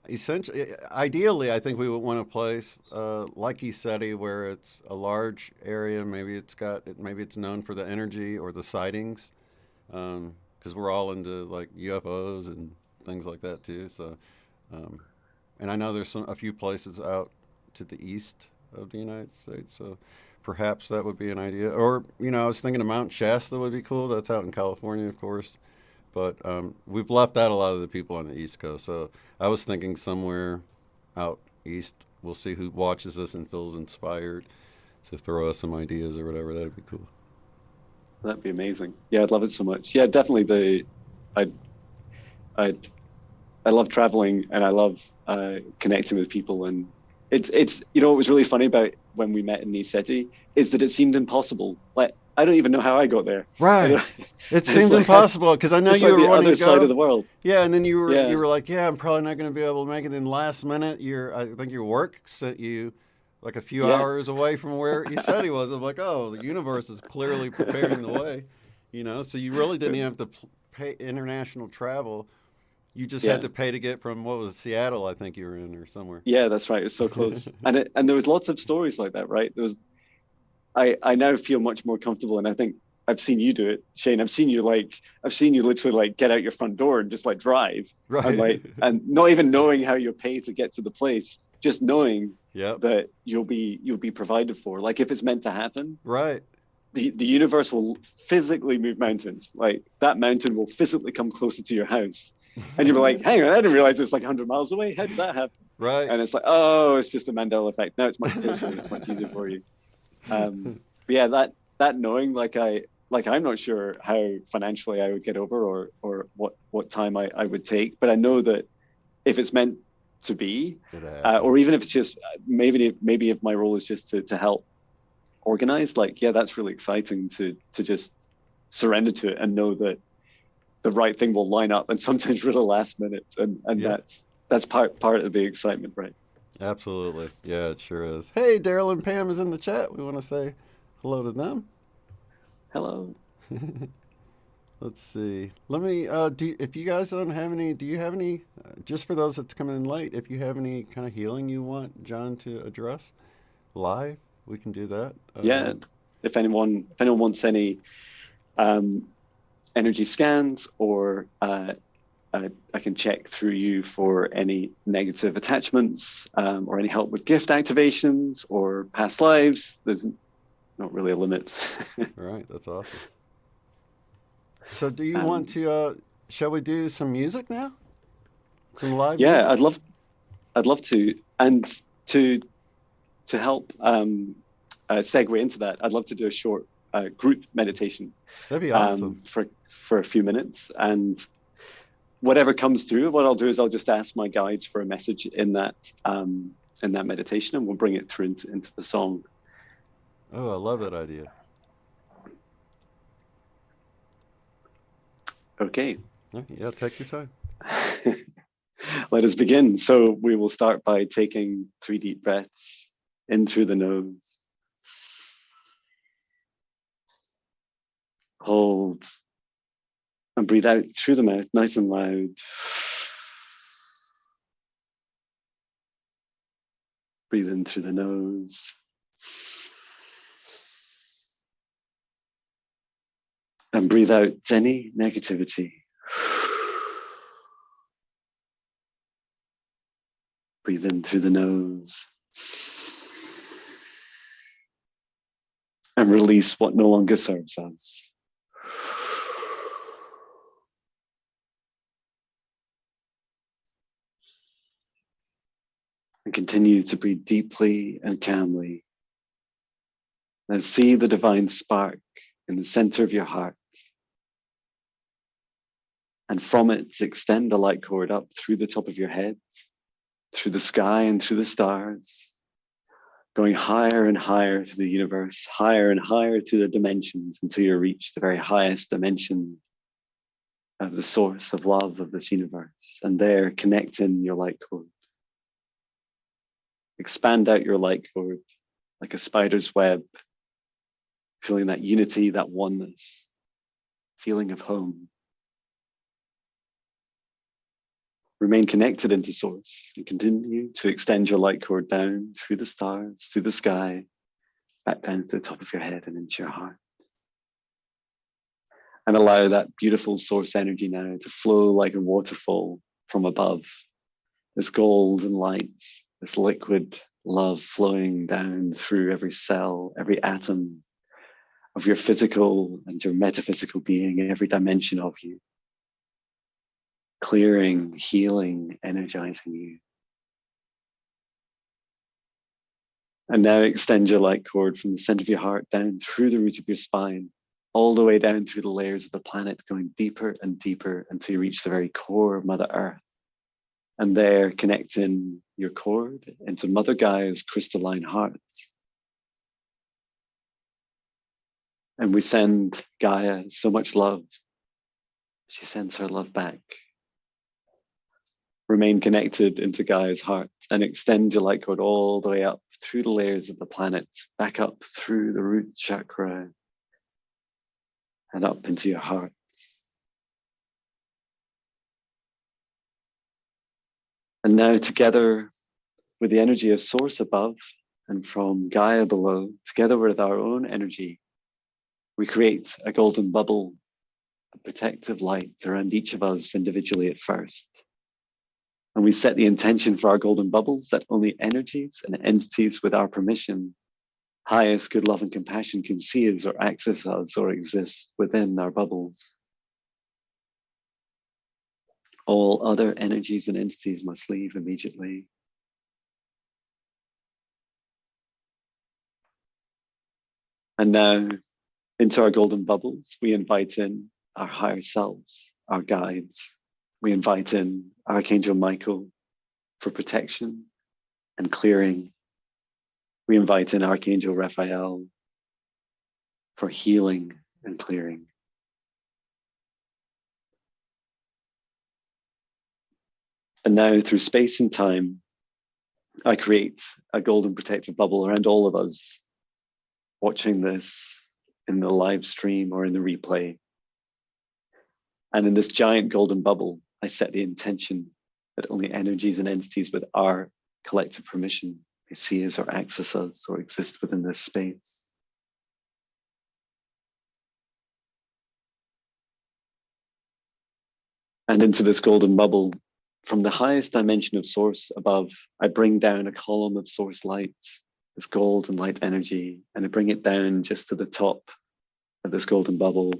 Essentially, ideally, I think we would want a place like ECETI, where it's a large area. Maybe it's known for the energy or the sightings, because we're all into like UFOs and things like that too. So. And I know there's a few places out to the east of the United States, so perhaps that would be an idea. Or, I was thinking of Mount Shasta would be cool. That's out in California, of course. But we've left out a lot of the people on the East Coast. So I was thinking somewhere out east. We'll see who watches this and feels inspired to throw us some ideas or whatever. That'd be cool.
That'd be amazing. Yeah, I'd love it so much. Yeah, definitely I love traveling, and I love connecting with people. And it's what was really funny about when we met in ECETI is that it seemed impossible. Like, I don't even know how I got there.
Right. It seemed impossible, because I know you were wanting to go.
Other side of the world.
Yeah, and then you were like, yeah, I'm probably not going to be able to make it. Then last minute, I think your work sent you like a few hours away from where ECETI was. I'm like, oh, the universe is clearly preparing the way. So you really didn't even have to pay international travel. You just had to pay to get from, what was it, Seattle, I think you were in, or somewhere.
Yeah, that's right. It was so close. and there was lots of stories like that, right? I now feel much more comfortable, and I think I've seen you do it, Shane. I've seen you literally like get out your front door and just like drive.
Right.
And not even knowing how you'll pay to get to the place, just knowing that you'll be provided for. Like, if it's meant to happen.
Right.
The universe will physically move mountains. Like, that mountain will physically come closer to your house. And you're like, hang on, I didn't realize it's like 100 miles away. How did that happen?
Right.
And it's like, oh, it's just a Mandela effect. Now it's much closer. It's much easier for you. But yeah, that knowing, I'm not sure how financially I would get over or what time I would take, but I know that if it's meant to be, or even if it's just maybe if my role is just to help organize, that's really exciting to just surrender to it and know that the right thing will line up, and sometimes really last minute, and that's part of the excitement, right?
Absolutely. Yeah, it sure is. Hey, Daryl and Pam is in the chat. We want to say hello to them.
Hello.
Let's see. Let me, if you guys don't have any, do you have any, just for those that's coming in late, if you have any kind of healing you want John to address live, we can do that.
If anyone wants any energy scans, or I can check through you for any negative attachments, or any help with gift activations or past lives. There's not really a limit.
All right, that's awesome. So do you want to, shall we do some music now? Some live music?
I'd love to. And to help segue into that, I'd love to do a short group meditation
That'd be awesome.
for a few minutes. And whatever comes through, what I'll do is I'll just ask my guides for a message in that meditation, and we'll bring it through into the song.
Oh, I love that idea.
Okay.
Yeah, take your time.
Let us begin. So we will start by taking 3 deep breaths in through the nose. Hold and breathe out through the mouth, nice and loud. Breathe in through the nose. And breathe out any negativity. Breathe in through the nose. And release what no longer serves us. And continue to breathe deeply and calmly. And see the divine spark in the center of your heart. And from it, extend the light cord up through the top of your head, through the sky and through the stars, going higher and higher through the universe, higher and higher through the dimensions until you reach the very highest dimension of the source of love of this universe. And there, connect in your light cord. Expand out your light cord like a spider's web, feeling that unity, that oneness, feeling of home. Remain connected into source and continue to extend your light cord down through the stars, through the sky, back down to the top of your head and into your heart. And allow that beautiful source energy now to flow like a waterfall from above. This golden light, this liquid love flowing down through every cell, every atom of your physical and your metaphysical being, every dimension of you. Clearing, healing, energizing you. And now extend your light cord from the center of your heart down through the root of your spine, all the way down through the layers of the planet, going deeper and deeper until you reach the very core of Mother Earth. And there, connecting your cord into Mother Gaia's crystalline heart. And we send Gaia so much love. She sends her love back. Remain connected into Gaia's heart and extend your light cord all the way up through the layers of the planet, back up through the root chakra and up into your heart. And now together with the energy of Source above and from Gaia below, together with our own energy, we create a golden bubble, a protective light around each of us individually at first. And we set the intention for our golden bubbles that only energies and entities with our permission, highest good love and compassion, can see us or access us or exist within our bubbles. All other energies and entities must leave immediately. And now, into our golden bubbles, we invite in our higher selves, our guides. We invite in Archangel Michael for protection and clearing. We invite in Archangel Raphael for healing and clearing. And now, through space and time, I create a golden protective bubble around all of us watching this in the live stream or in the replay. And in this giant golden bubble, I set the intention that only energies and entities with our collective permission may see us or access us or exist within this space. And into this golden bubble, from the highest dimension of source above, I bring down a column of source lights, this gold and light energy, and I bring it down just to the top of this golden bubble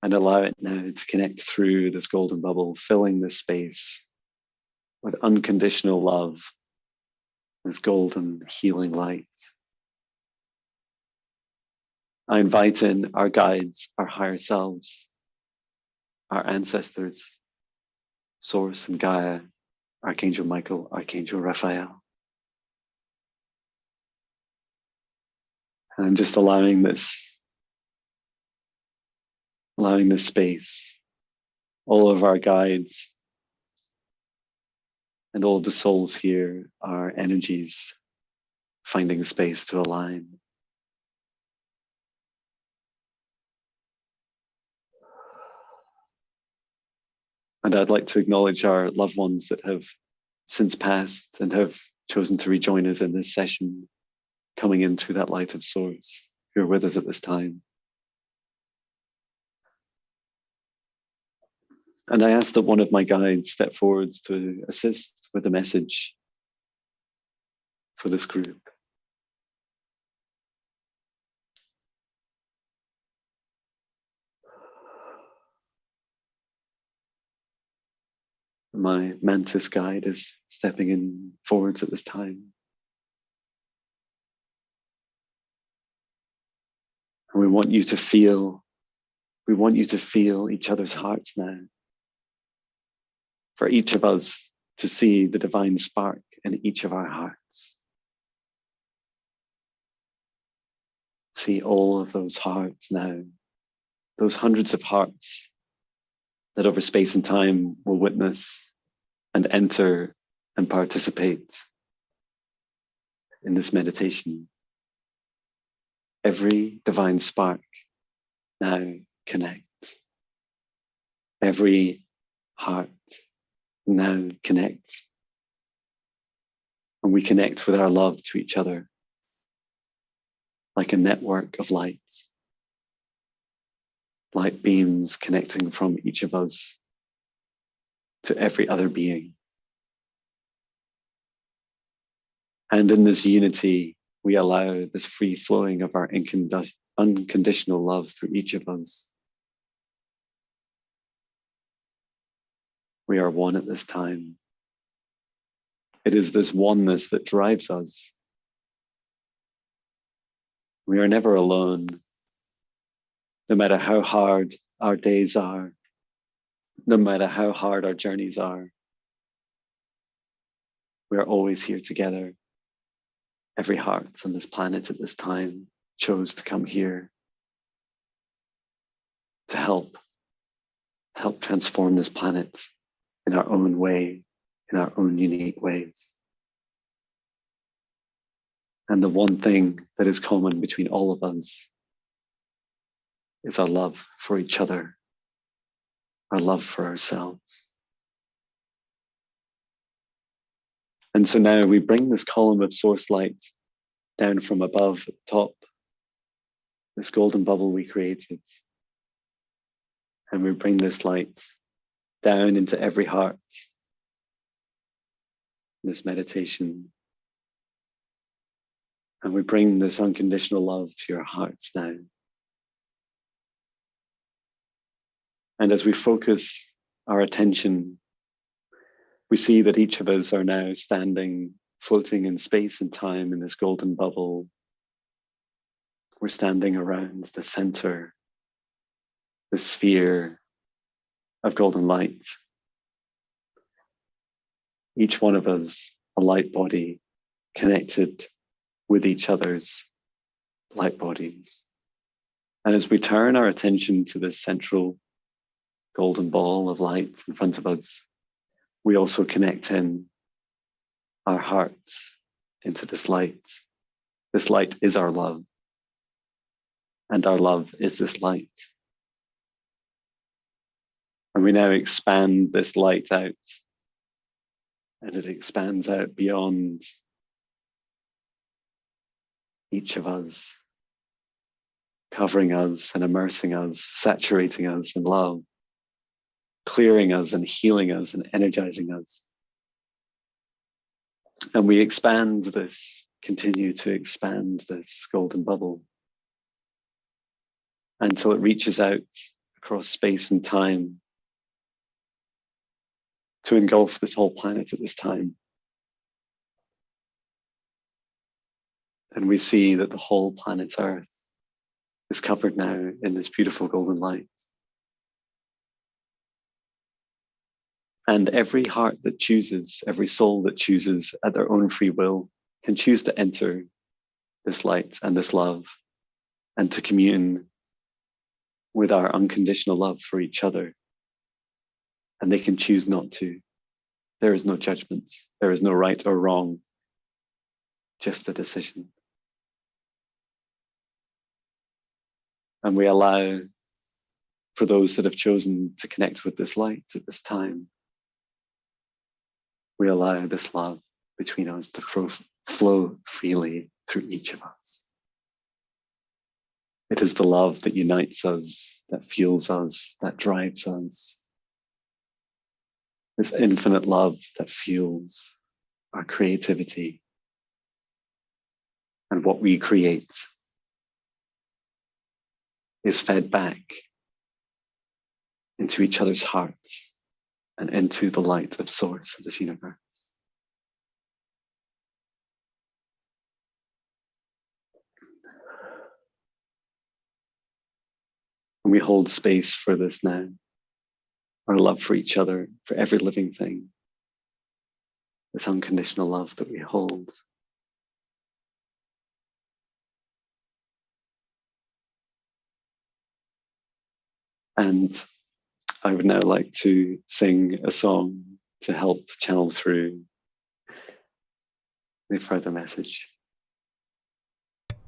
and allow it now to connect through this golden bubble, filling this space with unconditional love, this golden healing light. I invite in our guides, our higher selves, our ancestors, Source and Gaia, Archangel Michael, Archangel Raphael. And I'm just allowing this space, all of our guides and all of the souls here, our energies finding space to align. And I'd like to acknowledge our loved ones that have since passed and have chosen to rejoin us in this session, coming into that light of Source, who are with us at this time. And I ask that one of my guides step forwards to assist with a message for this group. My mantis guide is stepping in forwards at this time. And we want you to feel each other's hearts now. For each of us to see the divine spark in each of our hearts. See all of those hearts now, those hundreds of hearts that over space and time will witness and enter and participate in this meditation. Every divine spark now connects. Every heart now connects. And we connect with our love to each other like a network of lights. Light beams connecting from each of us to every other being. And in this unity, we allow this free flowing of our unconditional love through each of us. We are one at this time. It is this oneness that drives us. We are never alone, no matter how hard our days are, no matter how hard our journeys are. We are always here together. Every heart on this planet at this time chose to come here to help transform this planet in our own way, in our own unique ways. And the one thing that is common between all of us is our love for each other, our love for ourselves. And so now we bring this column of source light down from above at the top, this golden bubble we created. And we bring this light down into every heart, this meditation. And we bring this unconditional love to your hearts now. And as we focus our attention, we see that each of us are now standing, floating in space and time in this golden bubble. We're standing around the center, the sphere of golden light. Each one of us, a light body, connected with each other's light bodies. And as we turn our attention to this central golden ball of light in front of us, we also connect in our hearts into this light. This light is our love, and our love is this light. And we now expand this light out, and it expands out beyond each of us, covering us and immersing us, saturating us in love, clearing us and healing us and energizing us. And we expand this, continue to expand this golden bubble until it reaches out across space and time to engulf this whole planet at this time. And we see that the whole planet Earth is covered now in this beautiful golden light. And every heart that chooses, every soul that chooses at their own free will, can choose to enter this light and this love and to commune with our unconditional love for each other. And they can choose not to. There is no judgment. There is no right or wrong, just a decision. And we allow for those that have chosen to connect with this light at this time, we allow this love between us to flow freely through each of us. It is the love that unites us, that fuels us, that drives us. This infinite love that fuels our creativity and what we create is fed back into each other's hearts and into the light of source of this universe. And we hold space for this now, our love for each other, for every living thing, this unconditional love that we hold. And I would now like to sing a song to help channel through the further message.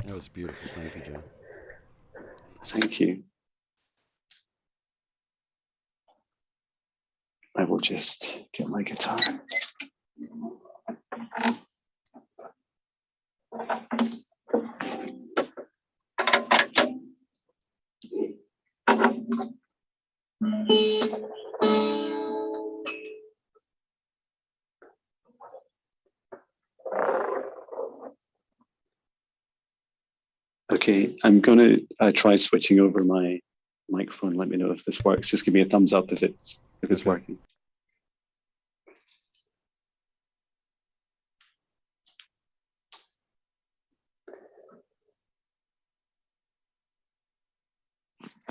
That was beautiful. Thank you, Jon.
Thank you. I will just get my guitar. Okay, I'm going to try switching over my microphone. Let me know if this works. Just give me a thumbs up if it's
Okay.
working.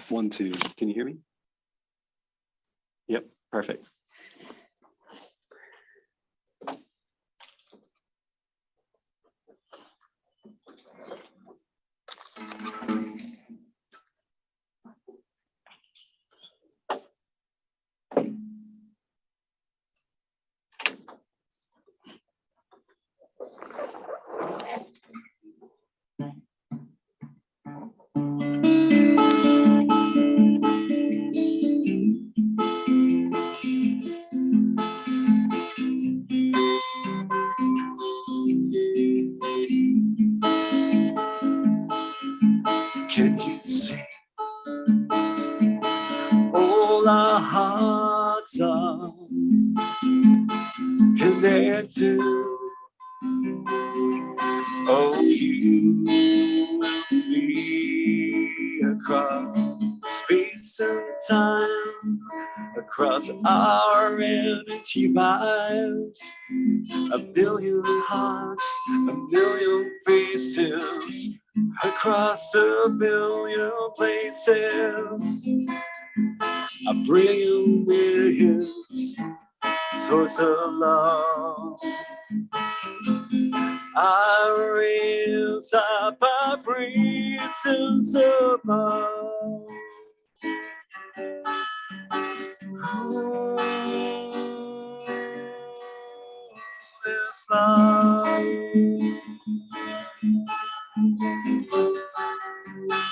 One, two. Can you hear me? Yep, perfect. Can you see all our hearts are connected? Oh, you and me across space and time, across our energy vibes, a billion hearts, a million faces, across a billion places, a brilliant millions, source of love. Our rays are vibrations above. This love,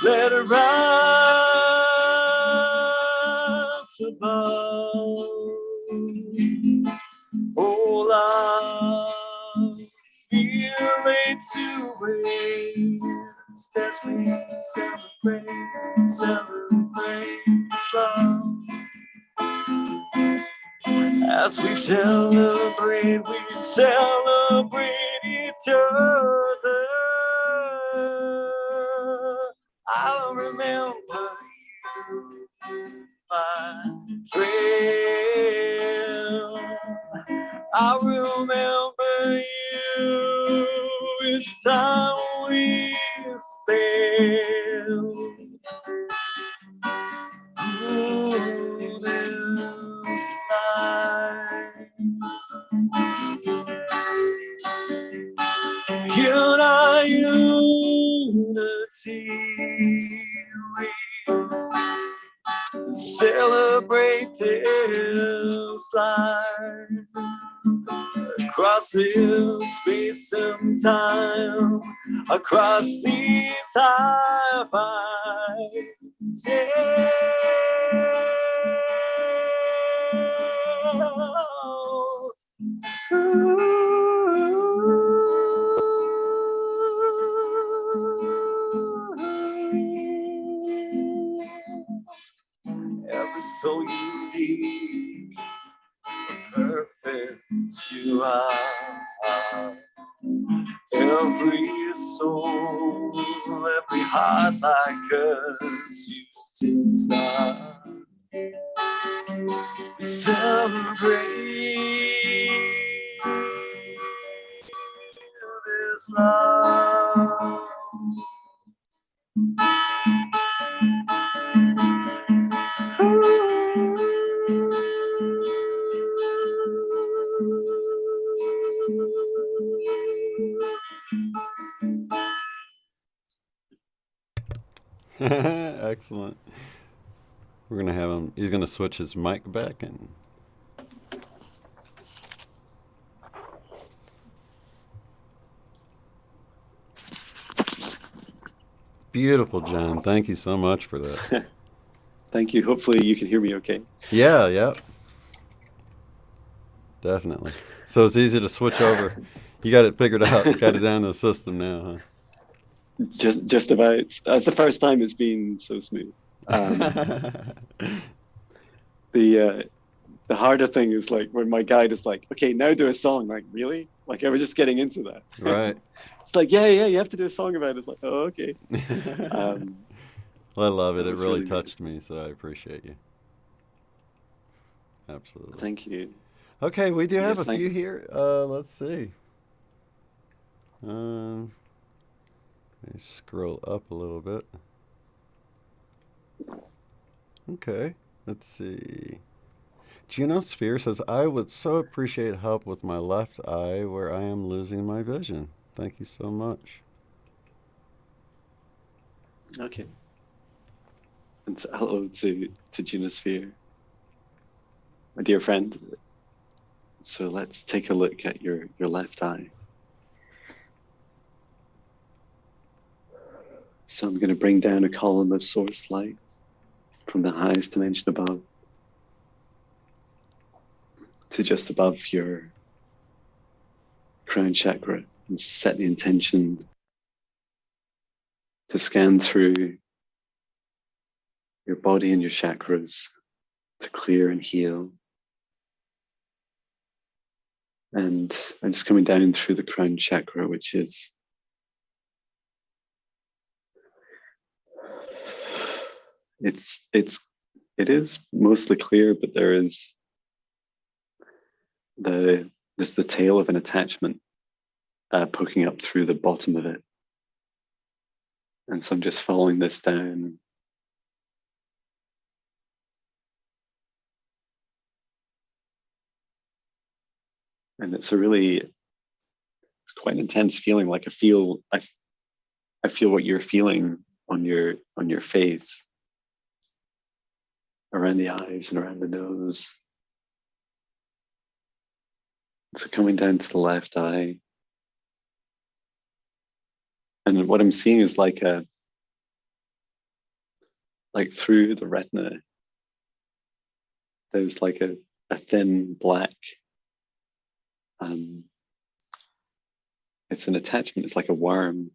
let it rise above. Oh, love, feel it to waste as we celebrate this love. As we celebrate each other. I'll remember you, my friend. I'll remember you each time we spend. Celebrate this life across this space and time, across these high ever so unique, perfect you are. Every soul, every heart like us, you to start. Celebrate this love.
Excellent. We're gonna have him. He's gonna switch his mic back and. Beautiful, Jon. Thank you so much for that.
Thank you. Hopefully you can hear me okay.
Yeah, yep. Definitely. So it's easy to switch over. You got it figured out. Got it down to the system now,
Just about. That's the first time it's been so smooth.
huh?
The harder thing is like when my guide is like, okay, now do a song. Like, really? Like I was just getting into that.
Right.
It's like, yeah, you have to do a song about it. It's like, oh, okay.
Well, I love it.
That
It
was
really
really
touched me, so I appreciate you. Absolutely.
Thank you.
Okay, we do have
Yes,
a few here. Let's see. Let me scroll up a little bit. Okay, let's see. Genosphere says, I would so appreciate help with my left eye where I am losing my vision. Thank you so much.
Okay. And hello to Genosphere, my dear friend. So let's take a look at your left eye. So I'm going to bring down a column of source light from the highest dimension above to just above your crown chakra and set the intention to scan through your body and your chakras to clear and heal. And I'm just coming down through the crown chakra, which is it is mostly clear, but there is just the tail of an attachment poking up through the bottom of it. And so I'm just following this down. And it's quite an intense feeling. Like I feel what you're feeling on your face, around the eyes and around the nose. So coming down to the left eye. And what I'm seeing is like through the retina, there's like a thin black, it's an attachment, it's like a worm.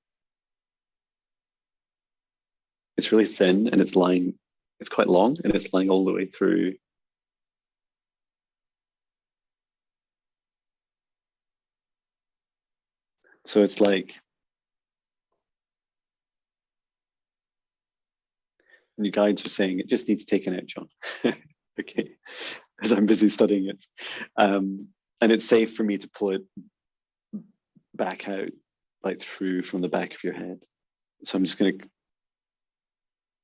It's really thin and it's quite long and it's lying all the way through. So it's like, and your guides are saying it just needs taken out, Jon. Okay, as I'm busy studying it. And it's safe for me to pull it back out, like through from the back of your head. So I'm just going to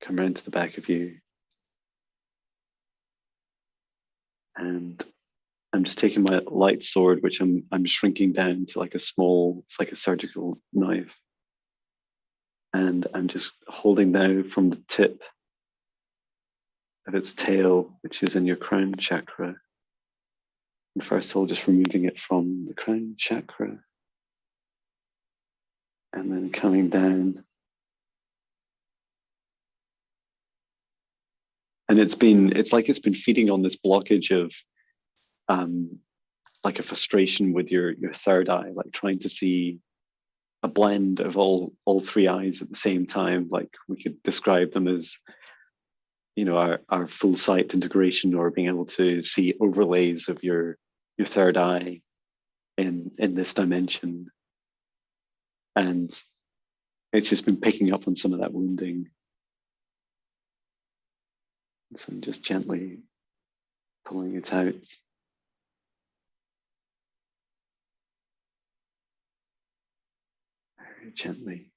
come around to the back of you. And I'm just taking my light sword, which I'm shrinking down to like it's like a surgical knife. And I'm just holding now from the tip of its tail, which is in your crown chakra. And first of all, just removing it from the crown chakra, and then coming down. And it's like it's been feeding on this blockage of like a frustration with your third eye, like trying to see a blend of all three eyes at the same time. Like we could describe them as, you know, our full sight integration, or being able to see overlays of your third eye in this dimension. And it's just been picking up on some of that wounding. So I'm just gently pulling it out. Very gently.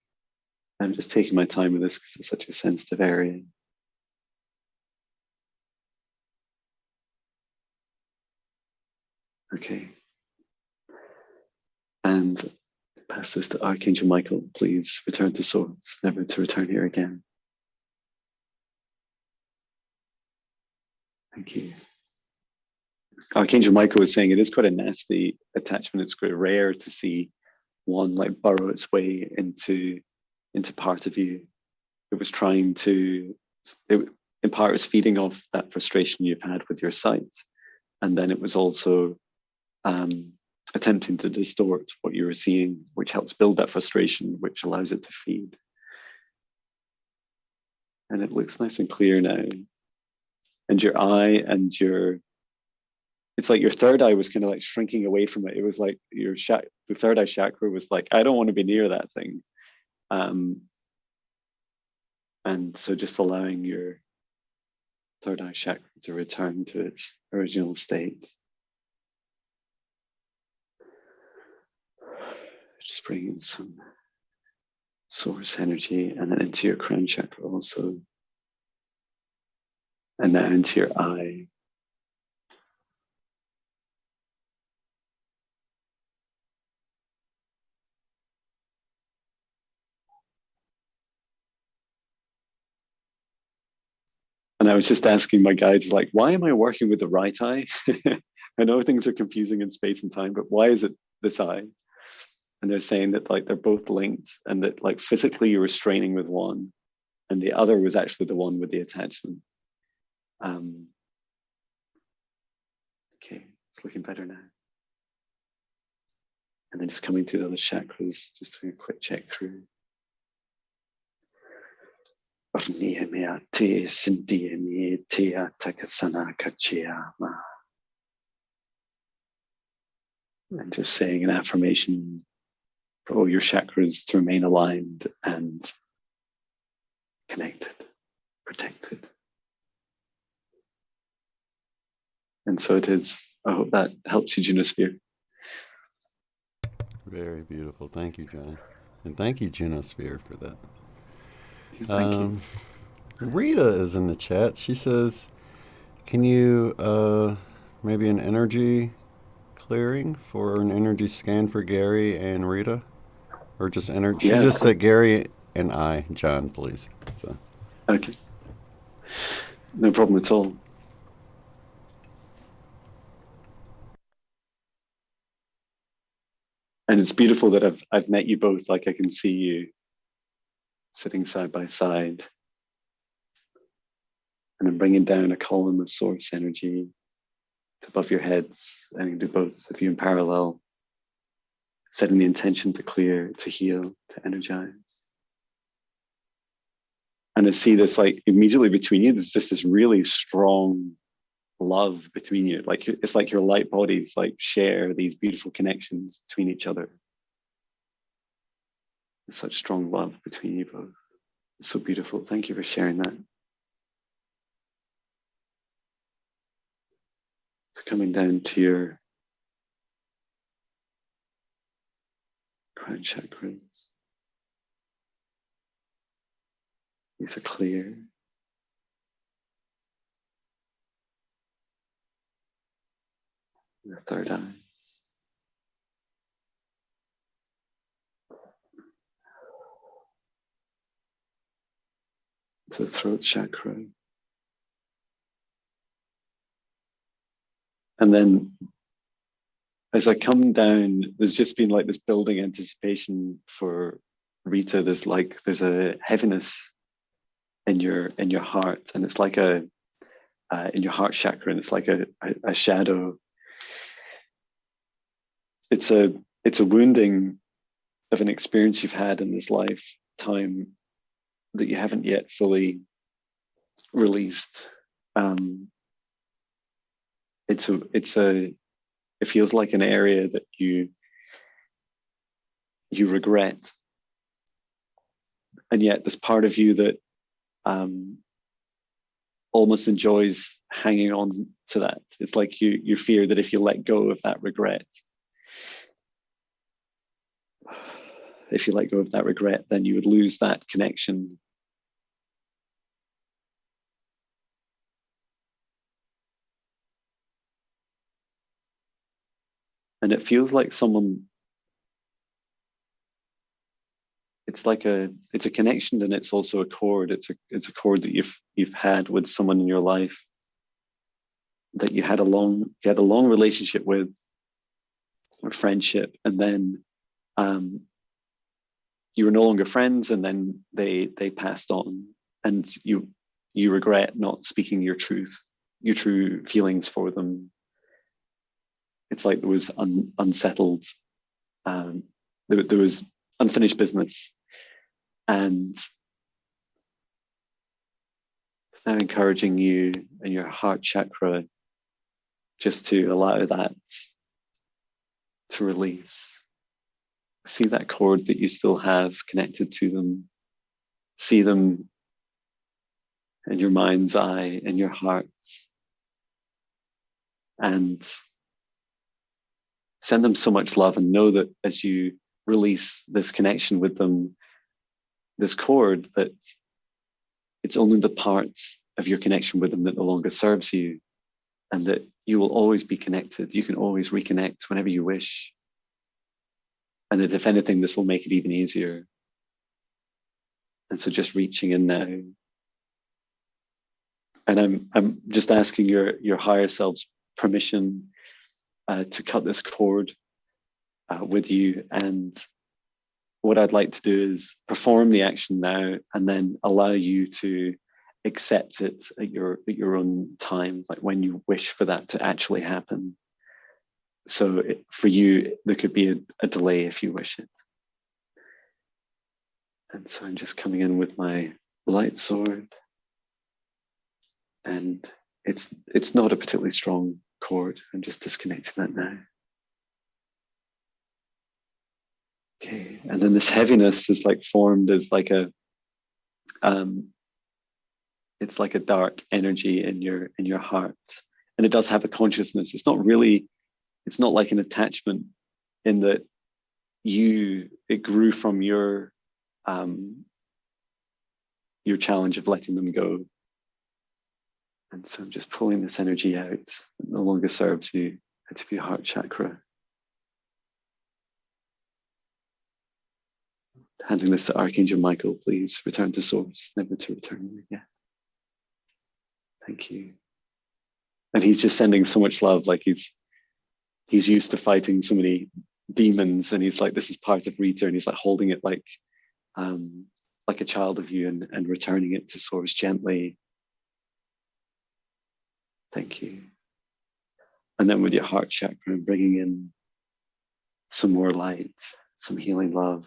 I'm just taking my time with this because it's such a sensitive area. Okay. And pass this to Archangel Michael. Please return to Source, never to return here again. Thank you. Archangel Michael was saying it is quite a nasty attachment. It's quite rare to see one like burrow its way into part of you. It was trying to, in part, it was feeding off that frustration you've had with your sight, and then it was also attempting to distort what you were seeing, which helps build that frustration, which allows it to feed. And it looks nice and clear now. And your eye and it's like your third eye was kind of like shrinking away from it. It was like the third eye chakra was like, I don't want to be near that thing. And so just allowing your third eye chakra to return to its original state. Just bringing some source energy, and then into your crown chakra also. And now into your eye. And I was just asking my guides, like, why am I working with the right eye? I know things are confusing in space and time, but why is it this eye? And they're saying that like they're both linked, and that like physically you were straining with one, and the other was actually the one with the attachment. Okay, it's looking better now. And then just coming to the other chakras, just doing a quick check through. And just saying an affirmation for all your chakras to remain aligned and connected, protected. And so it is. I hope that helps you, Junosphere.
Very beautiful. Thank you, John. And thank you, Junosphere, for that.
Thank you.
Rita is in the chat. She says, can you maybe an energy clearing for an energy scan for Gary and Rita? Or just energy? She just said Gary and I, John, please. So.
Okay. No problem at all. And it's beautiful that I've met you both. Like I can see you sitting side by side. And I'm bringing down a column of source energy above your heads, and you can do both of you in parallel, setting the intention to clear, to heal, to energize. And I see this like immediately between you, there's just this really strong love between you. Like it's like your light bodies like share these beautiful connections between each other. There's such strong love between you both. It's so beautiful. Thank you for sharing that. It's coming down to your crown chakras. These are clear. The third eyes. The throat chakra. And then as I come down, there's just been like this building anticipation for Rita. There's a heaviness in your heart, and it's like a in your heart chakra, and it's like a shadow. It's a wounding of an experience you've had in this lifetime that you haven't yet fully released. It feels like an area that you regret, and yet there's part of you that almost enjoys hanging on to that. It's like you fear that if you let go of that regret, then you would lose that connection. And it feels like it's a connection, and it's also a cord. It's a cord that you've had with someone in your life that you had a long relationship with, or friendship, and then you were no longer friends, and then they passed on, and you regret not speaking your true feelings for them. It's like there was unsettled, there was unfinished business, and it's now encouraging you and your heart chakra just to allow that to release. See that cord that you still have connected to them. See them in your mind's eye, in your hearts, and send them so much love, and know that as you release this connection with them, this cord, that it's only the part of your connection with them that no longer serves you, and that you will always be connected. You can always reconnect whenever you wish. And that if anything, this will make it even easier. And so just reaching in now. And I'm just asking your higher self's permission to cut this cord with you. And what I'd like to do is perform the action now, and then allow you to accept it at your own time, like when you wish for that to actually happen. So for you, there could be a delay if you wish it. And so I'm just coming in with my light sword, and it's not a particularly strong cord. I'm just disconnecting that now. Okay, and then this heaviness is like formed as like it's like a dark energy in your heart, and it does have a consciousness. It's not like an attachment, in that it grew from your challenge of letting them go. And so I'm just pulling this energy out that no longer serves you out of your heart chakra. Handing this to Archangel Michael, please return to source, never to return again. Thank you. And he's just sending so much love, like he's used to fighting so many demons, and he's like, this is part of Rita, and he's like holding it like a child of you, and returning it to source gently. Thank you. And then with your heart chakra, bringing in some more light, some healing love,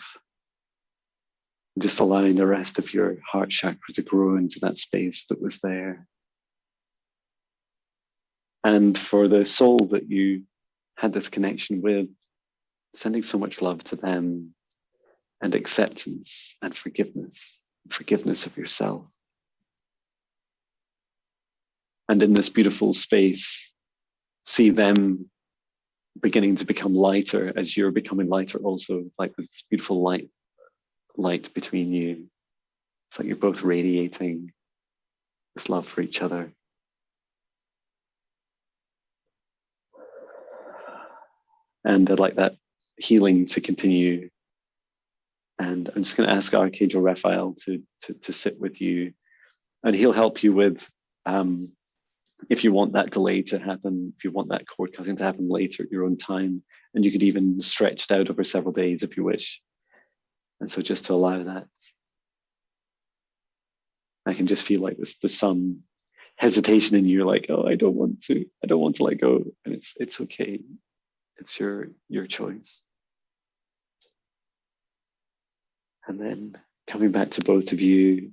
just allowing the rest of your heart chakra to grow into that space that was there. And for the soul that you had this connection with, sending so much love to them, and acceptance and forgiveness of yourself. And in this beautiful space, see them beginning to become lighter as you're becoming lighter also, like this beautiful light between you. It's like you're both radiating this love for each other. And I'd like that healing to continue. And I'm just going to ask Archangel Raphael to sit with you, and he'll help you with if you want that delay to happen, if you want that cord cutting to happen later at your own time, and you could even stretch it out over several days if you wish. And so just to allow that, I can just feel like there's some hesitation in you, like, oh, I don't want to let go. And it's okay. It's your choice. And then coming back to both of you,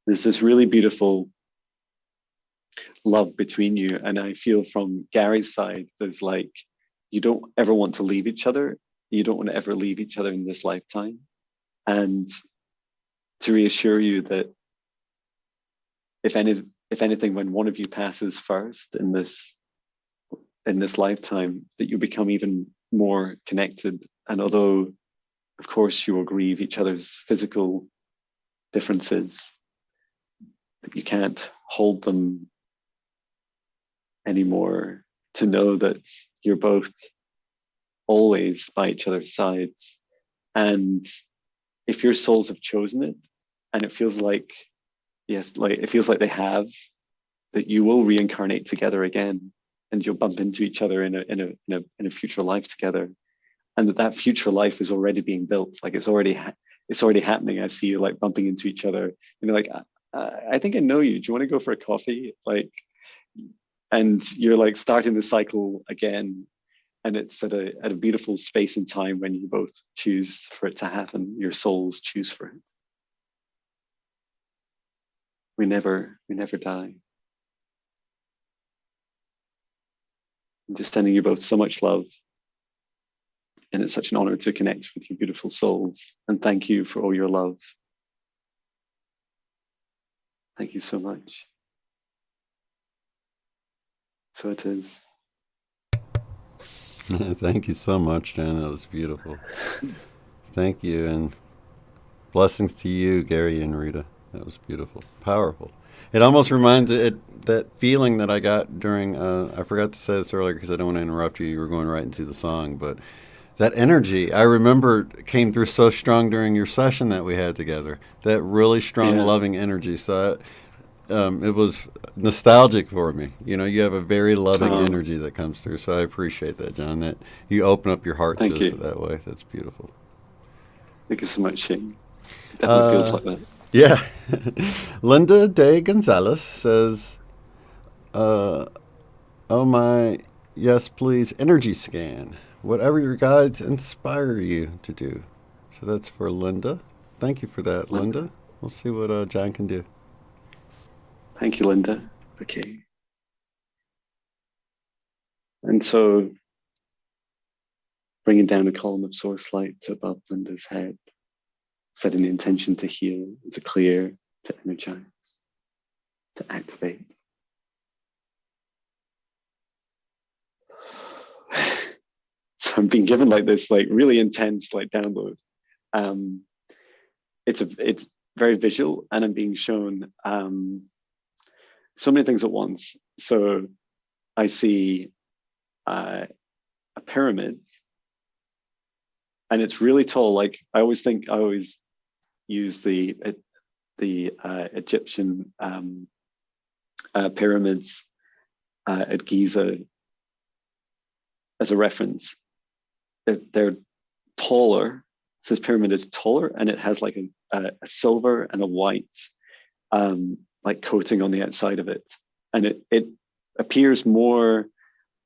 there's this really beautiful love between you. And I feel from Gary's side, there's like, you don't ever want to leave each other. You don't want to ever leave each other in this lifetime. And to reassure you that if anything, when one of you passes first in this lifetime, that you become even more connected. And although, of course, you will grieve each other's physical differences, that you can't hold them anymore, to know that you're both always by each other's sides. And if your souls have chosen it, and it feels like, yes, like it feels like they have, that you will reincarnate together again, and you'll bump into each other in a future life together, and that future life is already being built. Like it's already happening. I see you like bumping into each other, and you're like, I think I know you. Do you want to go for a coffee? Like, and you're like starting the cycle again, and it's at a beautiful space and time when you both choose for it to happen. Your souls choose for it. We never die. I'm just sending you both so much love. And it's such an honor to connect with your beautiful souls. And thank you for all your love. Thank you so much. So it is.
Thank you so much, Jen. That was beautiful. Thank you, and blessings to you, Gary and Rita. That was beautiful, powerful. It almost reminds it that feeling that I got during. I forgot to say this earlier because I don't want to interrupt you. You were going right into the song, but that energy I remember came through so strong during your session that we had together. That really strong,
Yeah.
loving energy. So it was nostalgic for me. You know, you have a very loving
Oh,
energy that comes through. So I appreciate that, John. That you open up your heart to
thank
us
you.
that way. That's beautiful.
Thank you so much, Shane. It definitely feels
Uh,
like that.
yeah. Linda De Gonzalez says, uh, "Oh my, yes, please, energy scan. Whatever your guides inspire you to do." So that's for Linda. Thank you for that,
Linda.
Linda. We'll see what John can do.
Thank you, Linda. Okay. And so bringing down a column of source light to above Linda's head, setting the intention to heal, to clear, to energize, to activate. So I'm being given like this like really intense like download. Um, it's very visual, and I'm being shown so many things at once. So I see a pyramid, and it's really tall. Like I always use the Egyptian pyramids at Giza as a reference. They're taller. So this pyramid is taller, and it has like a silver and a white like coating on the outside of it, and it appears more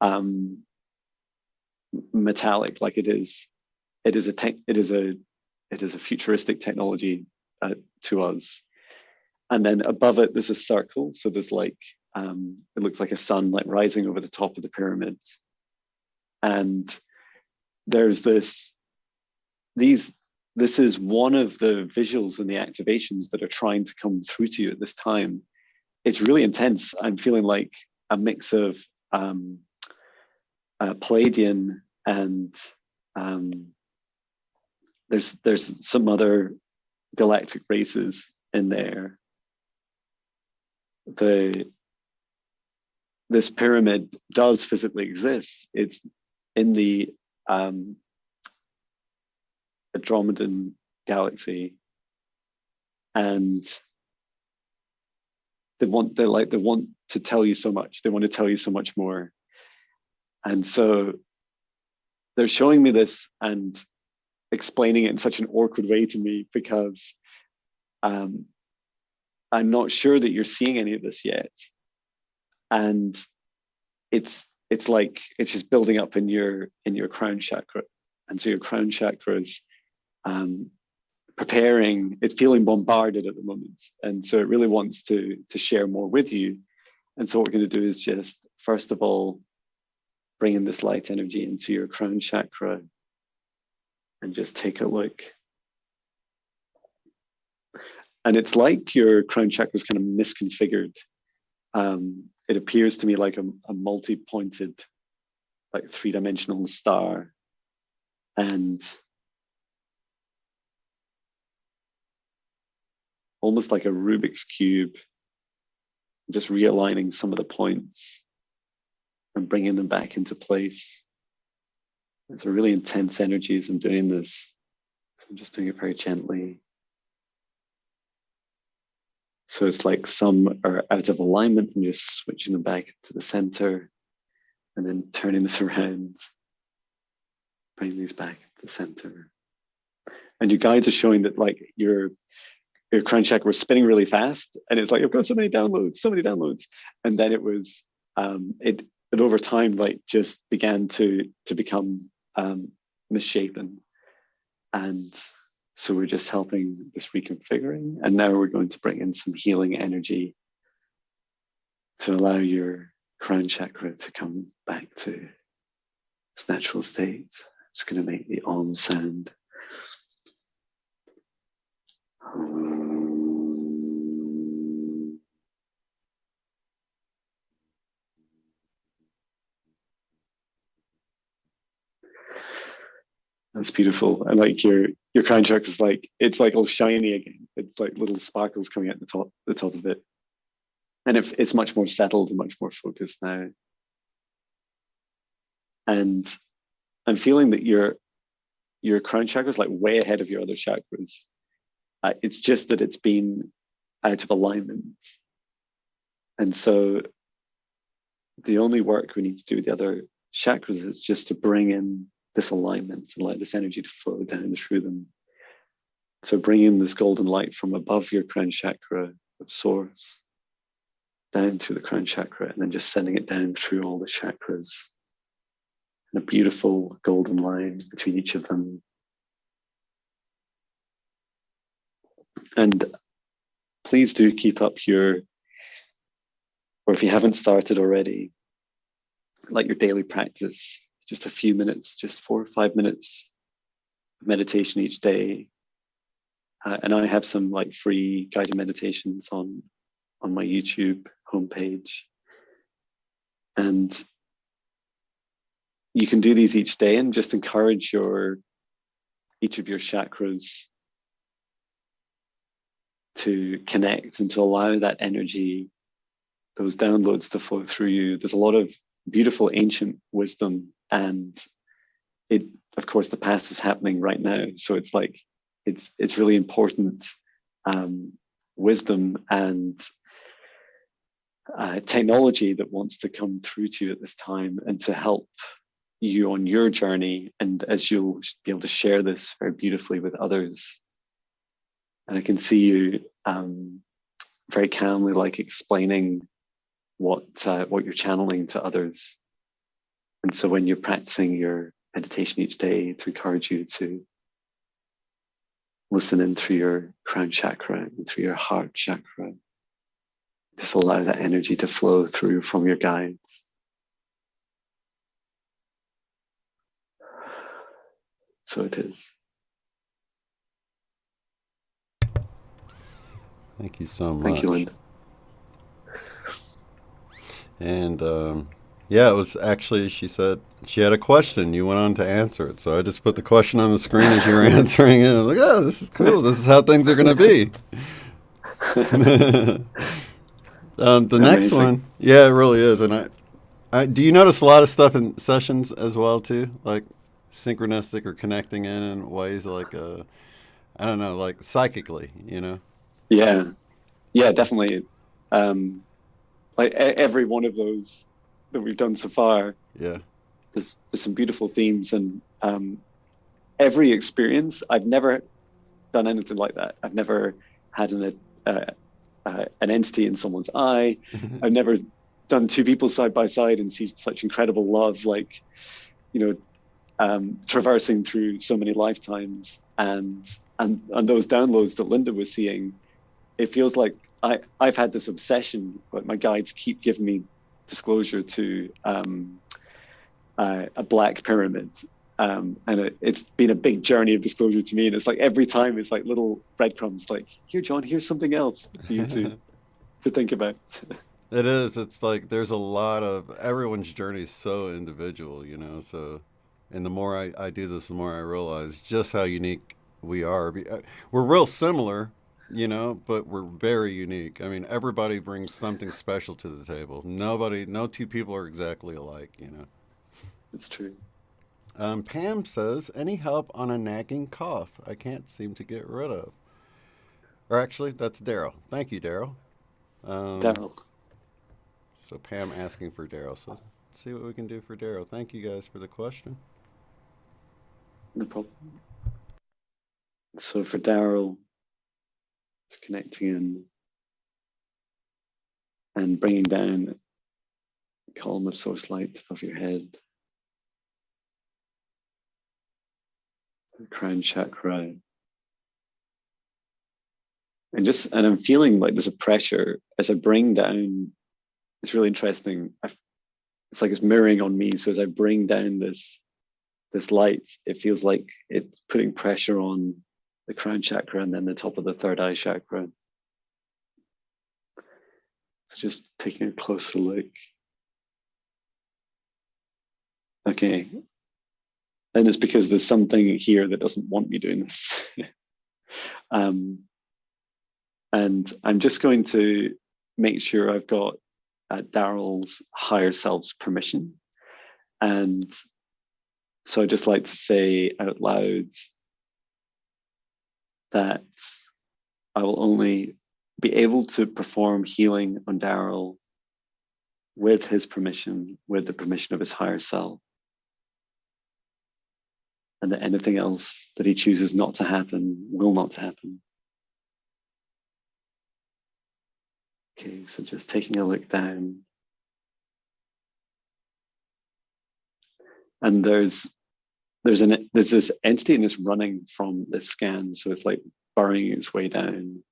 um, metallic, like it is a tech, it is a futuristic technology to us. And then above it, there's a circle. So there's like it looks like a sun like rising over the top of the pyramid, and there's these this is one of the visuals and the activations that are trying to come through to you at this time. It's really intense. I'm feeling like a mix of Palladian and um, there's some other galactic races in there. This pyramid does physically exist. It's in the Andromedan galaxy, and they want to tell you so much. They want to tell you so much more. And so they're showing me this and explaining it in such an awkward way to me, because I'm not sure that you're seeing any of this yet. And it's like it's just building up in your crown chakra. And so your crown chakra is preparing, it's feeling bombarded at the moment. And so it really wants to share more with you. And so what we're going to do is just, first of all, bring in this light energy into your crown chakra and just take a look. And it's like your crown chakra is kind of misconfigured. It appears to me like a multi-pointed, like three-dimensional star. And almost like a Rubik's Cube, just realigning some of the points and bringing them back into place. It's a really intense energy as I'm doing this. So I'm just doing it very gently. So it's like some are out of alignment and just switching them back to the center and then turning this around, bringing these back to the center. And your guides are showing that like your crown chakra was spinning really fast, and it's like, I've got so many downloads. And then it was, it over time, like just began to become misshapen. And so we're just helping this reconfiguring. And now we're going to bring in some healing energy to allow your crown chakra to come back to its natural state. I'm just going to make the Om sound. That's beautiful. And like your crown chakra is like, it's like all shiny again. It's like little sparkles coming out the top of it. And it's much more settled and much more focused now. And I'm feeling that your crown chakra is like way ahead of your other chakras. It's just that it's been out of alignment. And so the only work we need to do with the other chakras is just to bring in this alignment and allow this energy to flow down through them. So bring in this golden light from above your crown chakra of source down through the crown chakra, and then just sending it down through all the chakras in a beautiful golden line between each of them. And please do keep up or if you haven't started already, like your daily practice, just a few minutes, just 4 or 5 minutes of meditation each day. And I have some like free guided meditations on my YouTube homepage. And you can do these each day and just encourage each of your chakras to connect and to allow that energy, those downloads to flow through you. There's a lot of beautiful ancient wisdom, and it, of course, the past is happening right now. So it's like, it's really important wisdom and technology that wants to come through to you at this time and to help you on your journey. And as you'll be able to share this very beautifully with others. And I can see you very calmly, like explaining what you're channeling to others. And so when you're practicing your meditation each day, to encourage you to listen in through your crown chakra and through your heart chakra. Just allow that energy to flow through from your guides. So it is.
Thank you so much.
Thank you, Linda.
And yeah, it was actually, she said she had a question. You went on to answer it. So I just put the question on the screen as you were answering it. I was like, oh, this is cool. This is how things are going to be. The next one, yeah, it really is. And I do you notice a lot of stuff in sessions as well too, like synchronistic or connecting in ways like I don't know, like psychically, you know?
Yeah, yeah, definitely. Um, like every one of those that we've done so far,
Yeah.
there's some beautiful themes, and every experience. I've never done anything like that. I've never had uh, an entity in someone's eye. I've never done two people side by side and see such incredible love, like, you know, traversing through so many lifetimes, and those downloads that Linda was seeing. It feels like I've had this obsession. Like my guides keep giving me disclosure to a black pyramid. And it's been a big journey of disclosure to me. And it's like every time it's like little breadcrumbs, like, here, John, here's something else for you to think about.
It is. It's like there's a lot of everyone's journey is so individual, you know. So, and the more I do this, the more I realize just how unique we are. We're real similar, you know, but we're very unique. I mean, everybody brings something special to the table. No two people are exactly alike, you know.
It's true.
Pam says, any help on a nagging cough I can't seem to get rid of? Or actually, that's Daryl. Thank you, Daryl. Um,
Daryl,
So Pam asking for Daryl. So let's see what we can do for Daryl. Thank you guys for the question.
no problem. So for Daryl, it's connecting in and bringing down a column of source light above your head, the crown chakra, and I'm feeling like there's a pressure as I bring down. It's really interesting. It's like it's mirroring on me. So as I bring down this light, it feels like it's putting pressure on the crown chakra and then the top of the third eye chakra. So just taking a closer look. Okay. And it's because there's something here that doesn't want me doing this. um, and I'm just going to make sure I've got Daryl's higher self's permission. And so I'd just like to say out loud that I will only be able to perform healing on Daryl with his permission, with the permission of his higher self. And that anything else that he chooses not to happen will not happen. Okay, so just taking a look down. And there's this entity and it's running from this scan. So it's like burrowing its way down.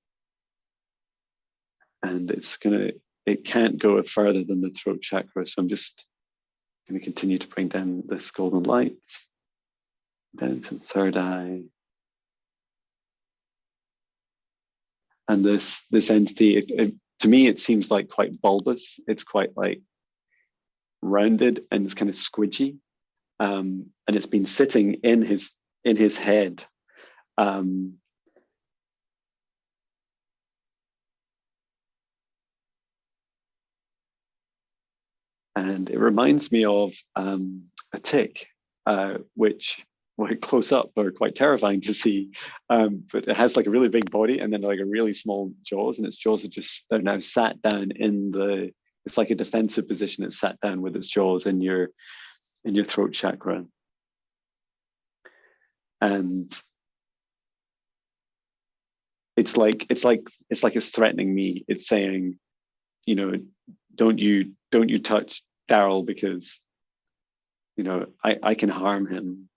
And it can't go further than the throat chakra. So I'm just going to continue to bring down this golden light down to the third eye. And this entity, to me, it seems like quite bulbous. It's quite like rounded and it's kind of squidgy. And it's been sitting in his head. And it reminds me of a tick, which close up are quite terrifying to see. But it has like a really big body and then like a really small jaws, and its jaws they're now sat down it's like a defensive position. It's sat down with its jaws in your throat chakra. And it's like it's threatening me. It's saying, you know, don't you touch Daryl because, you know, I can harm him.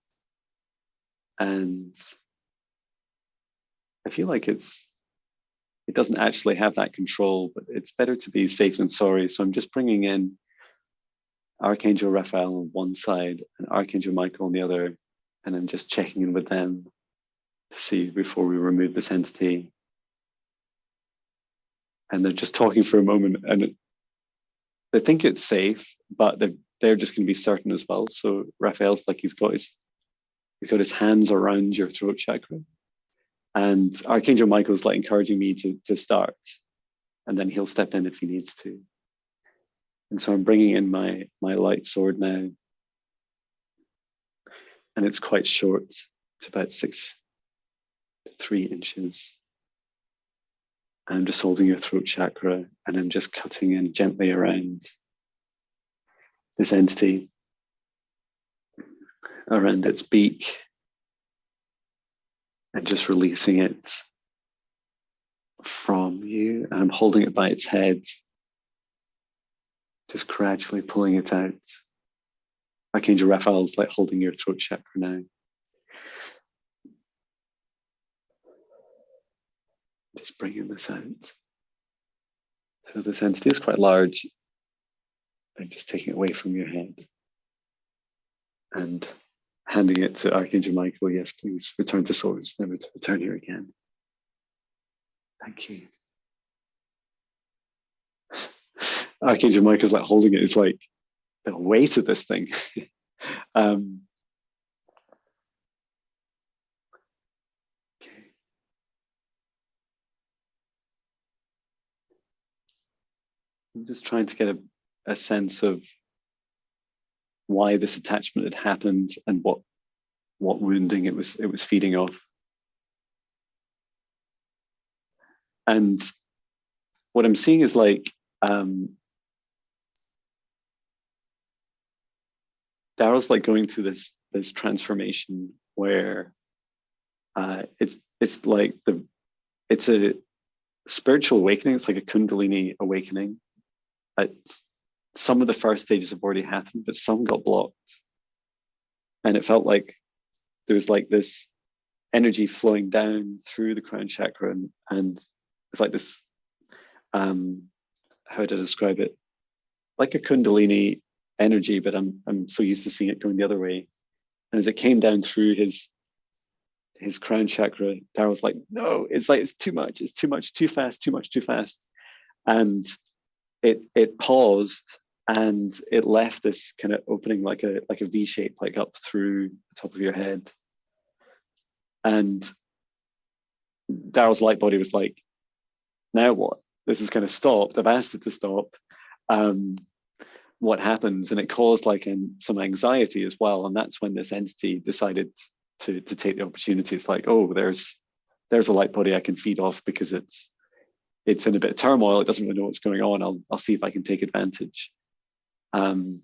And I feel like it doesn't actually have that control, but it's better to be safe than sorry. So I'm just bringing in Archangel Raphael on one side and Archangel Michael on the other, and I'm just checking in with them to see before we remove this entity. And they're just talking for a moment, and they think it's safe, but they're just going to be certain as well. So Raphael's like he's got his hands around your throat chakra, and Archangel Michael's like encouraging me to start, and then he'll step in if he needs to. And so I'm bringing in my light sword now, and it's quite short. It's about 3 inches. I'm just holding your throat chakra, and I'm just cutting in gently around this entity, around its beak, and just releasing it from you. And I'm holding it by its head, just gradually pulling it out. Archangel Raphael's like holding your throat chakra now. Just bringing this out. So this entity is quite large, and just taking it away from your head and handing it to Archangel Michael. Yes, please return to source, never to return here again. Thank you. Archangel Michael's like holding it. It's like the weight of this thing. Okay. I'm just trying to get a sense of why this attachment had happened and what wounding it was feeding off. And what I'm seeing is like Daryl's like going through this transformation where it's like it's a spiritual awakening. It's like a Kundalini awakening. Some of the first stages have already happened, but some got blocked, and it felt like there was like this energy flowing down through the crown chakra, and it's like this. How to describe it? Like a Kundalini energy, but I'm so used to seeing it going the other way. And as it came down through his crown chakra, Daryl's like, no, it's like it's too much, too fast, too fast. And it paused, and it left this kind of opening like a V shape, like up through the top of your head. And Daryl's light body was like, now what? This is kind of stopped. I've asked it to stop. What happens? And it caused like some anxiety as well. And that's when this entity decided to take the opportunity. It's like, oh, there's a light body I can feed off because it's in a bit of turmoil. It doesn't really know what's going on. I'll see if I can take advantage. And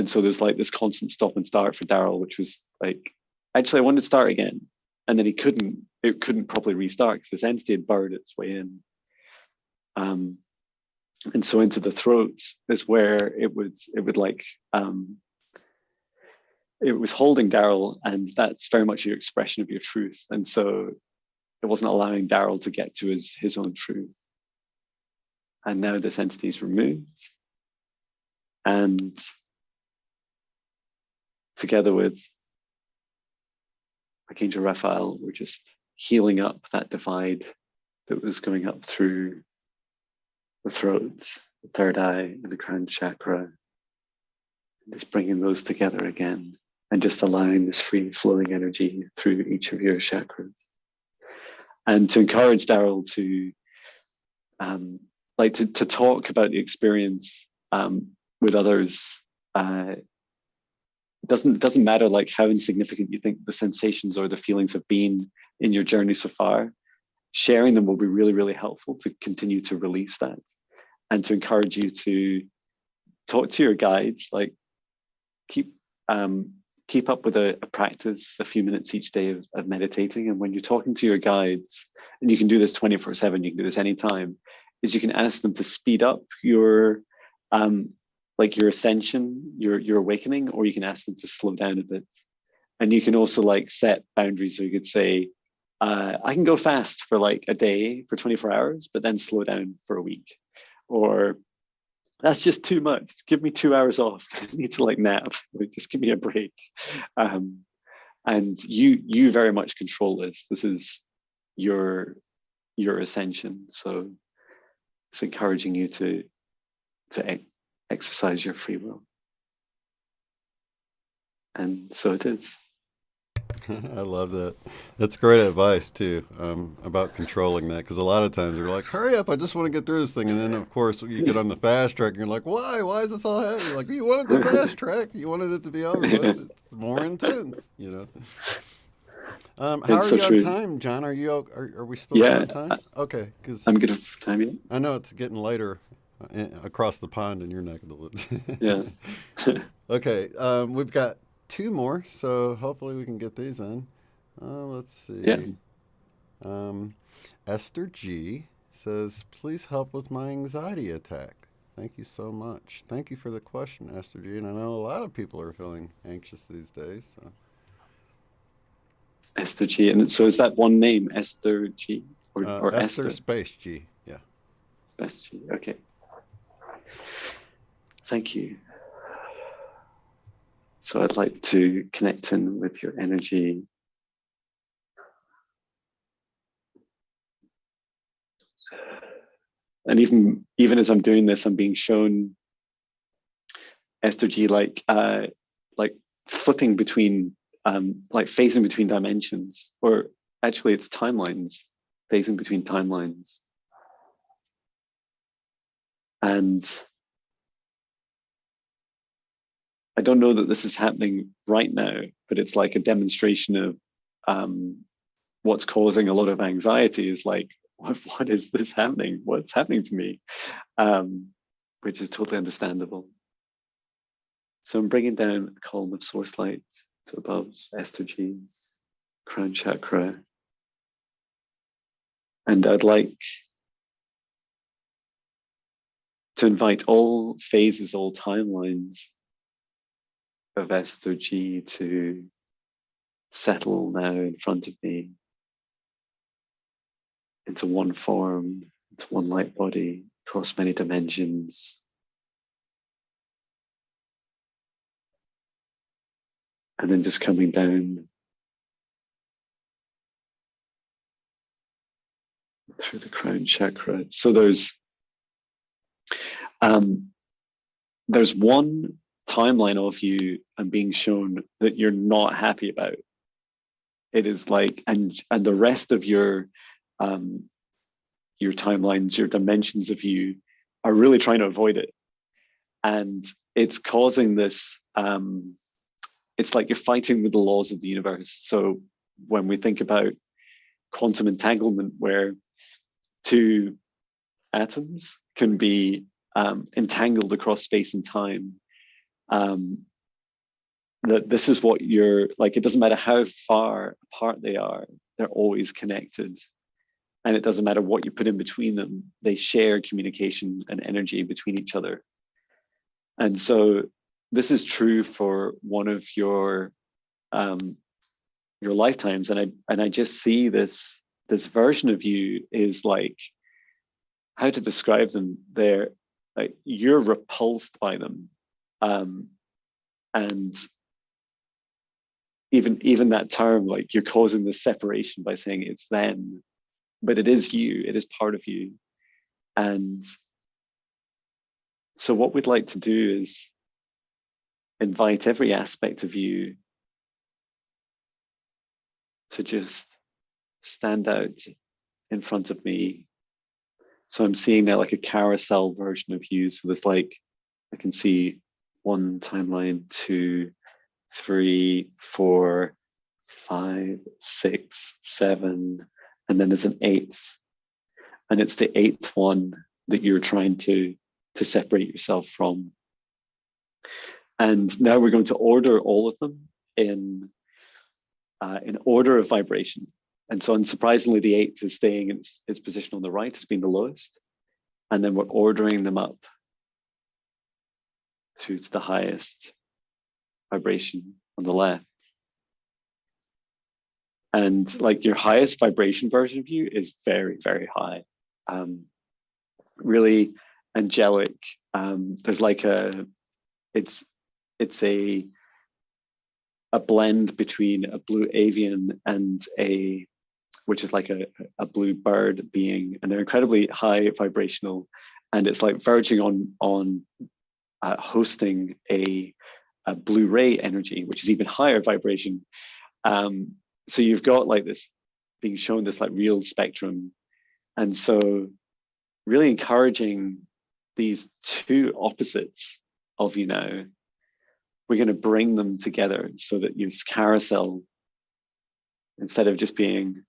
so there's like this constant stop and start for Daryl, which was like, actually, I wanted to start again. And then it couldn't properly restart because this entity had burrowed its way in. And so into the throat is where it would like, it was holding Daryl, and that's very much your expression of your truth. And so it wasn't allowing Daryl to get to his own truth. And now this entity is removed, and together with Archangel Raphael, we're just healing up that divide that was going up through the throat, the third eye, and the crown chakra. And just bringing those together again, and just allowing this free flowing energy through each of your chakras. And to encourage Daryl to to talk about the experience with others. Doesn't matter like how insignificant you think the sensations or the feelings have been in your journey so far. Sharing them will be really, really helpful to continue to release that, and to encourage you to talk to your guides. Like keep up with a practice, a few minutes each day of meditating. And when you're talking to your guides, and you can do this 24/7, you can do this anytime, is you can ask them to speed up your your ascension, your awakening, or you can ask them to slow down a bit. And you can also like set boundaries. So you could say, I can go fast for like a day, for 24 hours, but then slow down for a week. Or that's just too much. Give me 2 hours off. I need to like nap. Like, just give me a break. And you very much control this. This is your ascension. So it's encouraging you to exercise your free will. And so it is.
I love that. That's great advice too, about controlling that, because a lot of times you're like, "Hurry up! I just want to get through this thing," and then of course you get on the fast track and you're like, "Why? Why is this all happening?" You're like, you wanted the fast track, you wanted it to be over with. It's more intense, you know. How
It's
are
so
you on
true.
time, John? Are we still good
Yeah,
on time? Okay, because
I'm good for time. Yeah.
I know it's getting later across the pond in your neck of the woods.
Yeah.
Okay, we've got two more, so hopefully we can get these in. Let's
Yeah.
see. Um, Esther G says, "Please help with my anxiety attack." Thank you so much. Thank you for the question, Esther G. And I know a lot of people are feeling anxious these days. So.
Esther G. And so is that one name, Esther G, or
Esther
Esther?
Space G. Yeah.
Esther G. Okay. Thank you. So I'd like to connect in with your energy. And even as I'm doing this, I'm being shown Esther G like flipping between like phasing between dimensions, or actually it's timelines, phasing between timelines. And I don't know that this is happening right now, but it's like a demonstration of what's causing a lot of anxiety is like, what is this happening? What's happening to me? Which is totally understandable. So I'm bringing down a column of source light to above Esther G's crown chakra. And I'd like to invite all phases, all timelines of Esther G to settle now in front of me into one form, into one light body, across many dimensions. And then just coming down through the crown chakra. So um, there's one timeline of you and being shown that you're not happy about. It is like, and the rest of your timelines, your dimensions of you are really trying to avoid it. And it's causing this, it's like you're fighting with the laws of the universe. So when we think about quantum entanglement, where two atoms can be entangled across space and time, that this is what you're like, it doesn't matter how far apart they are, they're always connected. And it doesn't matter what you put in between them, they share communication and energy between each other. And so this is true for one of your lifetimes. And I just see this version of you is like, how to describe them, they're like, you're repulsed by them. And even that term, like you're causing this separation by saying it's them, but it is you, it is part of you. And so what we'd like to do is invite every aspect of you to just stand out in front of me. So I'm seeing now like a carousel version of you. So there's like, I can see one timeline, 2, 3, 4, 5, 6, 7, and then there's an eighth. And it's the eighth one that you're trying to separate yourself from. And now we're going to order all of them in order of vibration. And so unsurprisingly, the eighth is staying in its position on the right, has been the lowest. And then we're ordering them up to the highest vibration on the left. And like your highest vibration version of you is very, very high. Really angelic. There's like it's a blend between a blue avian and which is like a blue bird being, and they're incredibly high vibrational, and it's like verging on hosting a blue ray energy, which is even higher vibration. So you've got like this being shown this like real spectrum, and so really encouraging these two opposites of you now. We're going to bring them together so that your carousel Instead of just being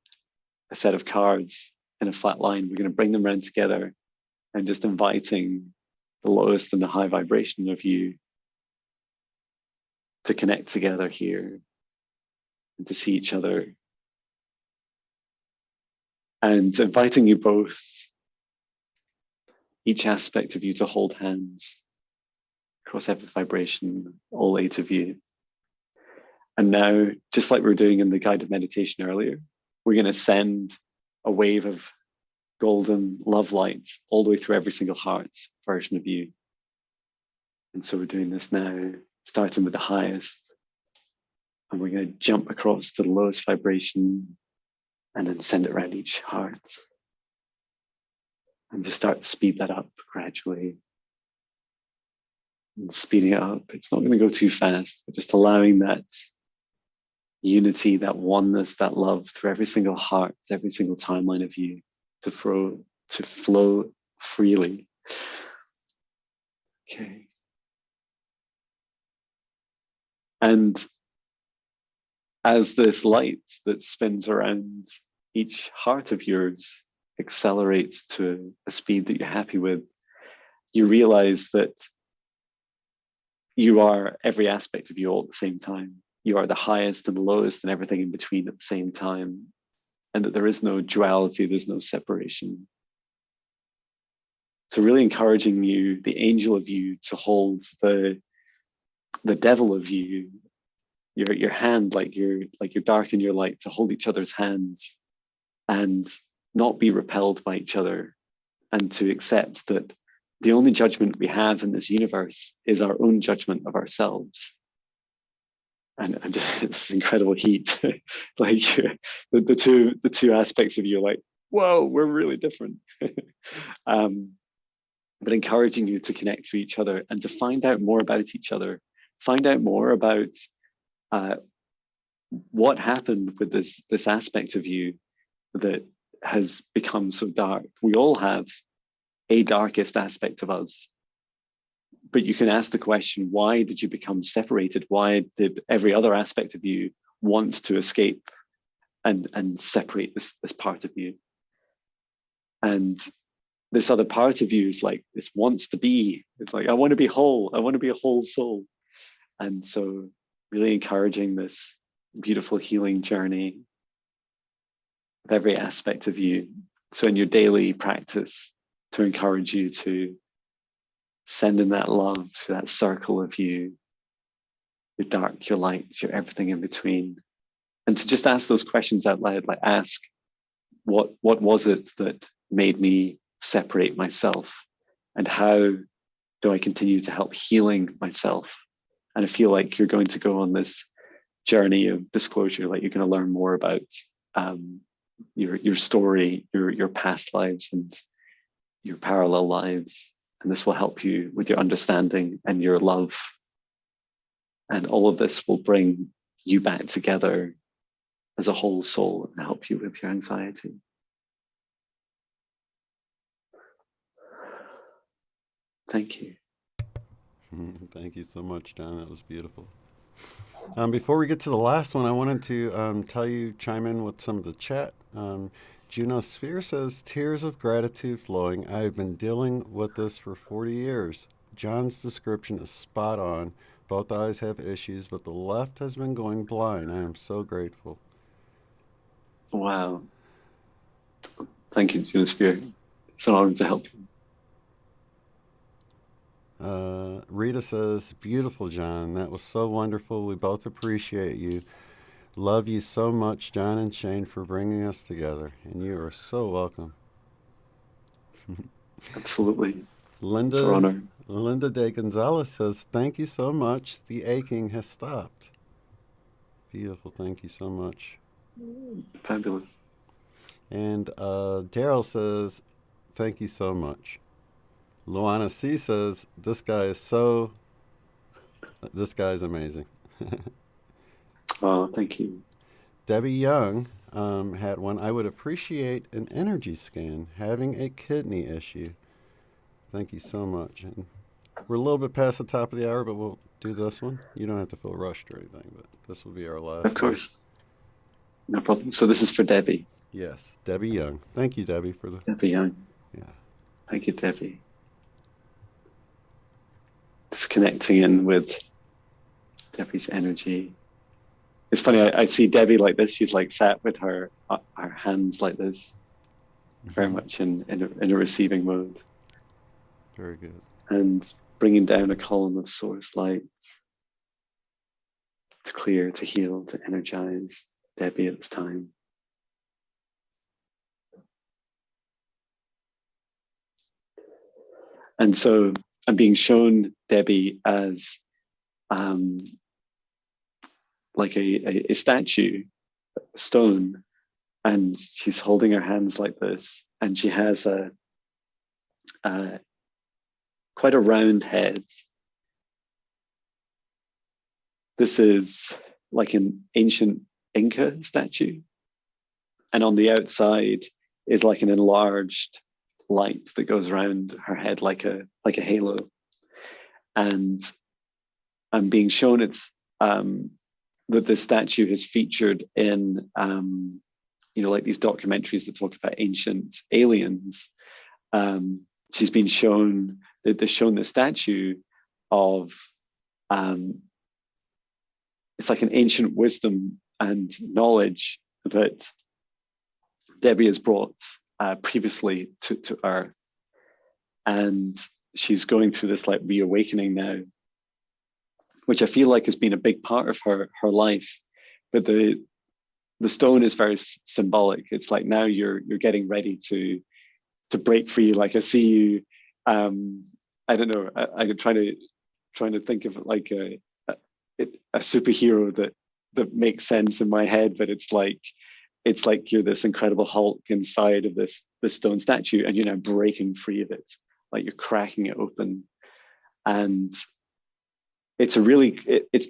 a set of cards in a flat line, we're going to bring them around together and just inviting the lowest and the high vibration of you to connect together here and to see each other. And inviting you both, each aspect of you, to hold hands across every vibration, all 8 of you. And now, just like we were doing in the guided meditation earlier, we're going to send a wave of golden love light all the way through every single heart version of you. And so we're doing this now, starting with the highest. And we're going to jump across to the lowest vibration and then send it around each heart. And just start to speed that up gradually. And speeding it up, it's not going to go too fast, but just allowing that unity, that oneness, that love through every single heart, every single timeline of you to flow freely. Okay. And as this light that spins around each heart of yours accelerates to a speed that you're happy with, you realize that you are every aspect of you all at the same time. You are the highest and the lowest and everything in between at the same time. And that there is no duality, there's no separation. So really encouraging you, the angel of you, to hold the devil of you, your hand, like you're dark and you're light, to hold each other's hands and not be repelled by each other, and to accept that the only judgment we have in this universe is our own judgment of ourselves. And it's incredible heat. Like the two aspects of you are like, whoa, we're really different. But encouraging you to connect to each other and to find out more about each other, find out more about what happened with this aspect of you that has become so dark. We all have a darkest aspect of us. But you can ask the question, why did you become separated? Why did every other aspect of you want to escape and separate this part of you? And this other part of you is like, this wants to be, it's like, I want to be whole. I want to be a whole soul. And so really encouraging this beautiful healing journey with every aspect of you. So in your daily practice, to encourage you to send in that love to that circle of you, your dark, your light, your everything in between. And to just ask those questions out loud, like ask, what was it that made me separate myself? And how do I continue to help healing myself? And I feel like you're going to go on this journey of disclosure, like you're going to learn more about your story, your past lives and your parallel lives. And this will help you with your understanding and your love. And all of this will bring you back together as a whole soul and help you with your anxiety. Thank you.
Thank you so much, John. That was beautiful. Before we get to the last one, I wanted to chime in with some of the chat. Juno Sphere says, tears of gratitude flowing. I have been dealing with this for 40 years. John's description is spot on. Both eyes have issues, but the left has been going blind. I am so grateful.
Wow. Thank you, Juno Sphere. It's an honor to help you.
Rita says, beautiful, John. That was so wonderful. We both appreciate you. Love you so much, John and Shane, for bringing us together. And you are so welcome.
Absolutely.
Linda,
it's an honor.
Linda De Gonzalez says, thank you so much. The aching has stopped. Beautiful. Thank you so much.
Fabulous.
And Daryl says, thank you so much. Luana C says, this guy is amazing.
Oh, thank you.
Debbie Young had one. I would appreciate an energy scan, having a kidney issue. Thank you so much. And we're a little bit past the top of the hour, but we'll do this one. You don't have to feel rushed or anything, but this will be our last.
Of course. No problem. So this is for Debbie.
Yes, Debbie Young. Thank you, Debbie, for the
Debbie Young.
yeah.
Thank you, Debbie. Just connecting in with Debbie's energy. It's funny. I see Debbie like this. She's like sat with her hands like this, very
Hmm.
much in a receiving mode,
Very good.
and bringing down a column of source light to clear, to heal, to energize Debbie at this time. And so I'm being shown Debbie as um, like a statue, a stone, and she's holding her hands like this, and she has a quite a round head. This is like an ancient Inca statue, and on the outside is like an enlarged light that goes around her head like a halo. And I'm being shown it's that this statue has featured in like these documentaries that talk about ancient aliens. She's been shown that they've shown the statue of it's like an ancient wisdom and knowledge that Debbie has brought previously to Earth, and she's going through this like reawakening now, which I feel like has been a big part of her life. But the stone is very symbolic. It's like now you're getting ready to break free. Like I see you. I don't know. I'm trying to think of it like a superhero that makes sense in my head, but it's like you're this incredible Hulk inside of this stone statue, and you're now breaking free of it. Like you're cracking it open, and it's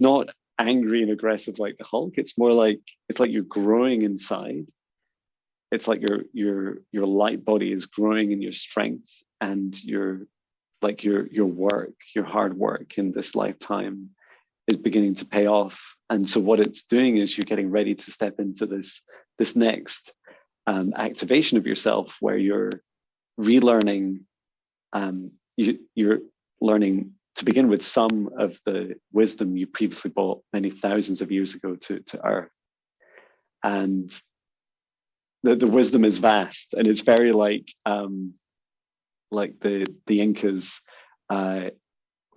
not angry and aggressive like the Hulk. It's more like it's like you're growing inside. It's like your light body is growing in your strength, and your work, your hard work in this lifetime is beginning to pay off. And so what it's doing is you're getting ready to step into this next activation of yourself, where you're relearning. You're learning to begin with some of the wisdom you previously brought many thousands of years ago to Earth, and the wisdom is vast, and it's very like the Incas.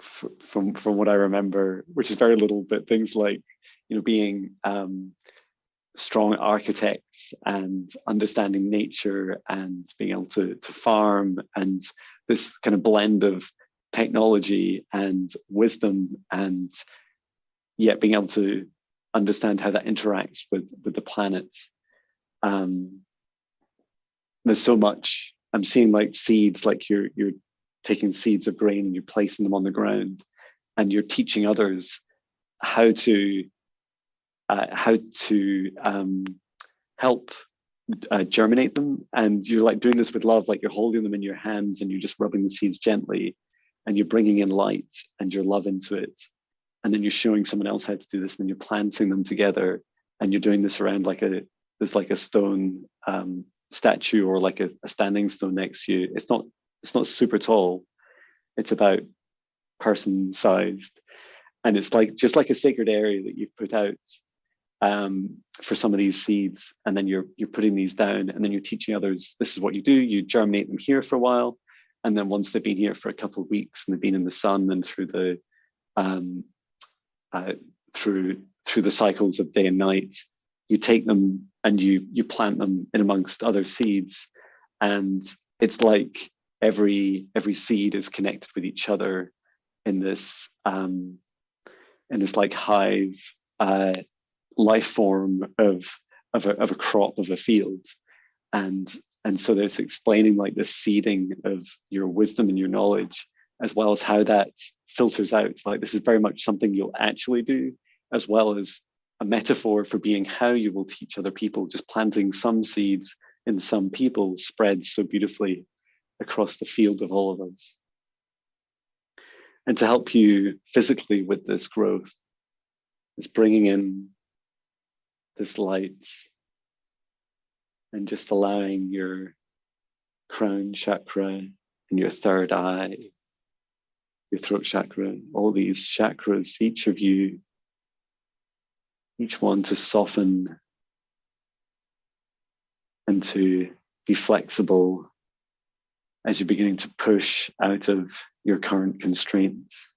From what I remember, which is very little, but things like being strong architects and understanding nature and being able to farm, and this kind of blend of technology and wisdom, and yet being able to understand how that interacts with the planet. Um, there's so much. I'm seeing like seeds, like you're taking seeds of grain and you're placing them on the ground, and you're teaching others how to help germinate them. And you're like doing this with love, like you're holding them in your hands and you're just rubbing the seeds gently, and you're bringing in light and your love into it. And then you're showing someone else how to do this, and then you're planting them together, and you're doing this around there's like a stone statue, or like a standing stone next to you. It's not super tall. It's about person sized, and it's like just like a sacred area that you've put out for some of these seeds, and then you're putting these down, and then you're teaching others. This is what you do. You germinate them here for a while, and then once they've been here for a couple of weeks and they've been in the sun and through the um, uh, through the cycles of day and night, you take them and you plant them in amongst other seeds, and it's like every seed is connected with each other in this like hive life form of a crop of a field. And so there's explaining like the seeding of your wisdom and your knowledge, as well as how that filters out. Like this is very much something you'll actually do, as well as a metaphor for being how you will teach other people. Just planting some seeds in some people spreads so beautifully across the field of all of us. And to help you physically with this growth is bringing in this light and just allowing your crown chakra and your third eye, your throat chakra, all these chakras, each of you, each one to soften and to be flexible as you're beginning to push out of your current constraints.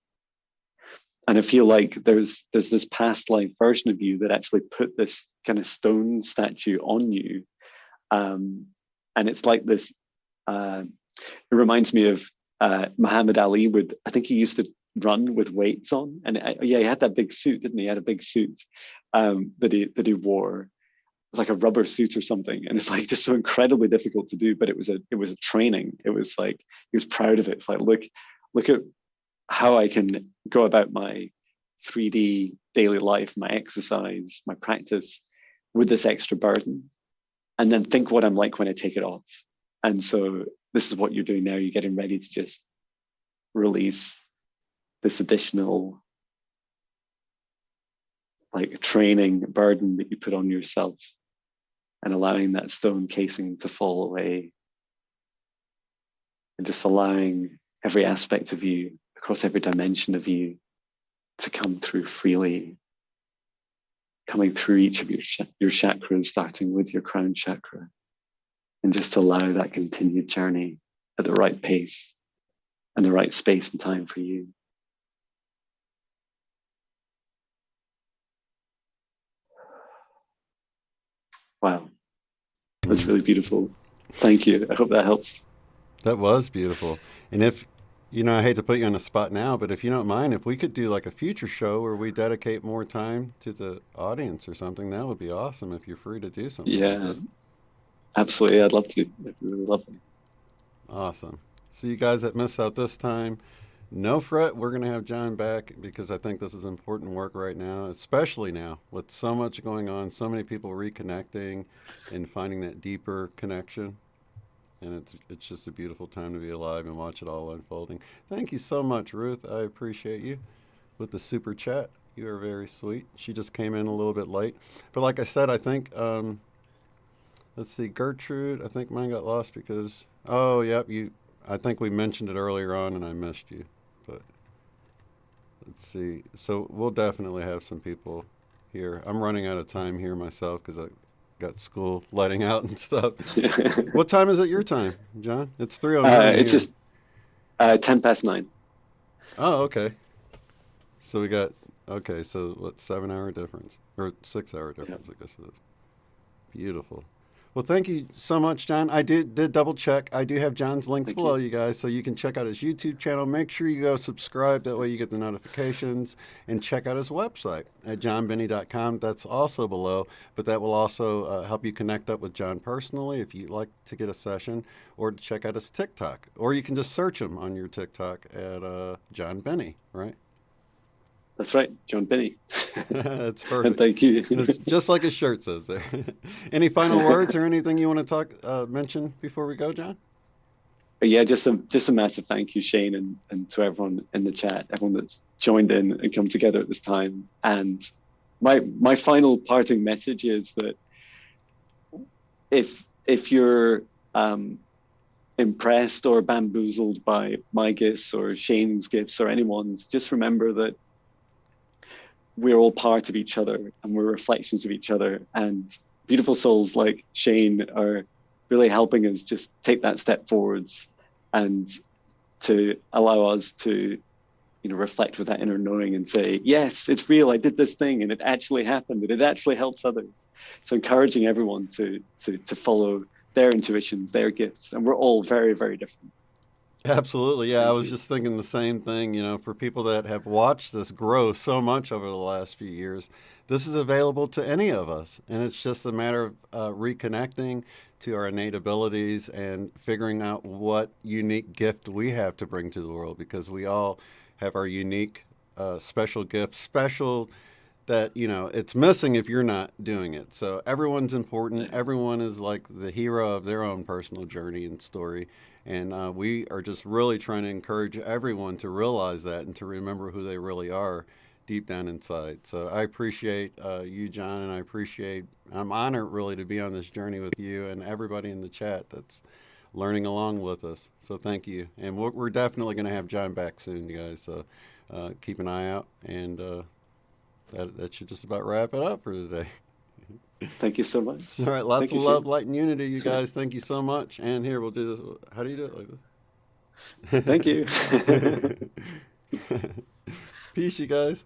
And I feel like there's this past life version of you that actually put this kind of stone statue on you. And it's like this, it reminds me of Muhammad Ali I think he used to run with weights on. And yeah, he had that big suit, didn't he? He had a big suit that he wore, like a rubber suit or something. And it's like just so incredibly difficult to do, but it was a training. It was like, he was proud of it. It's like, look at how I can go about my 3D daily life, my exercise, my practice with this extra burden, and then think what I'm like when I take it off. And so this is what you're doing now. You're getting ready to just release this additional like training burden that you put on yourself, and allowing that stone casing to fall away, and just allowing every aspect of you across every dimension of you to come through freely, coming through each of your chakras, starting with your crown chakra, and just allow that continued journey at the right pace and the right space and time for you. Wow, that's really beautiful. Thank you. I hope that helps.
That was beautiful. And if, I hate to put you on the spot now, but if you don't mind, if we could do like a future show where we dedicate more time to the audience or something, that would be awesome if you're free to do something like
Yeah,
that.
absolutely. I'd love to. It'd be really lovely.
Awesome. So you guys that missed out this time, no fret. We're going to have Jon back because I think this is important work right now, especially now with so much going on, so many people reconnecting and finding that deeper connection. And it's just a beautiful time to be alive and watch it all unfolding. Thank you so much, Ruth. I appreciate you with the super chat. You are very sweet. She just came in a little bit late, but like I said, I think let's see, Gertrude. I think mine got lost because yep, you. I think we mentioned it earlier on and I missed you, but let's see. So we'll definitely have some people here. I'm running out of time here myself because I got school letting out and stuff. What time is it your time, Jon? It's 3:09
It's
here.
just 10 past 9.
Oh, okay. So we got okay. So what? 7 hour difference or 6 hour
Yeah.
difference? I guess it is. Beautiful. Well, thank you so much, Jon. I did double check. I do have Jon's links
Thank
below,
you.
you guys, so you can check out his YouTube channel. Make sure you go subscribe. That way you get the notifications. And check out his website at jonbinnie.com. That's also below, but that will also help you connect up with Jon personally if you'd like to get a session or to check out his TikTok. Or you can just search him on your TikTok at Jon Binnie, right?
That's right, Jon Binnie.
That's
And
perfect.
thank you.
It's just like his shirt says there. Any final words or anything you want to mention before we go, Jon?
But yeah, just a massive thank you, Shane, and to everyone in the chat, everyone that's joined in and come together at this time. And my final parting message is that if you're impressed or bamboozled by my gifts or Shane's gifts or anyone's, just remember that we're all part of each other and we're reflections of each other. And beautiful souls like Shane are really helping us just take that step forwards and to allow us to reflect with that inner knowing and say, yes, it's real, I did this thing and it actually happened and it actually helps others. So encouraging everyone to follow their intuitions, their gifts, and we're all very, very different.
Absolutely. Yeah, I
Thank
was
you.
just thinking the same thing. For people that have watched this grow so much over the last few years, this is available to any of us. And it's just a matter of reconnecting to our innate abilities and figuring out what unique gift we have to bring to the world because we all have our unique special gifts, special that it's missing if you're not doing it. So everyone's important. Everyone is like the hero of their own personal journey and story, and we are just really trying to encourage everyone to realize that and to remember who they really are deep down inside. So I appreciate you, Jon, and I'm honored really to be on this journey with you and everybody in the chat that's learning along with us. So thank you. And we're definitely going to have Jon back soon, you guys. So keep an eye out. And that should just about wrap it up for today.
Thank you so much.
All right. Lots
Thank
of
you,
love,
Shane.
light, and unity, you guys. Thank you so much. And here, we'll do this. How do you do it? Like this?
Thank you.
Peace, you guys.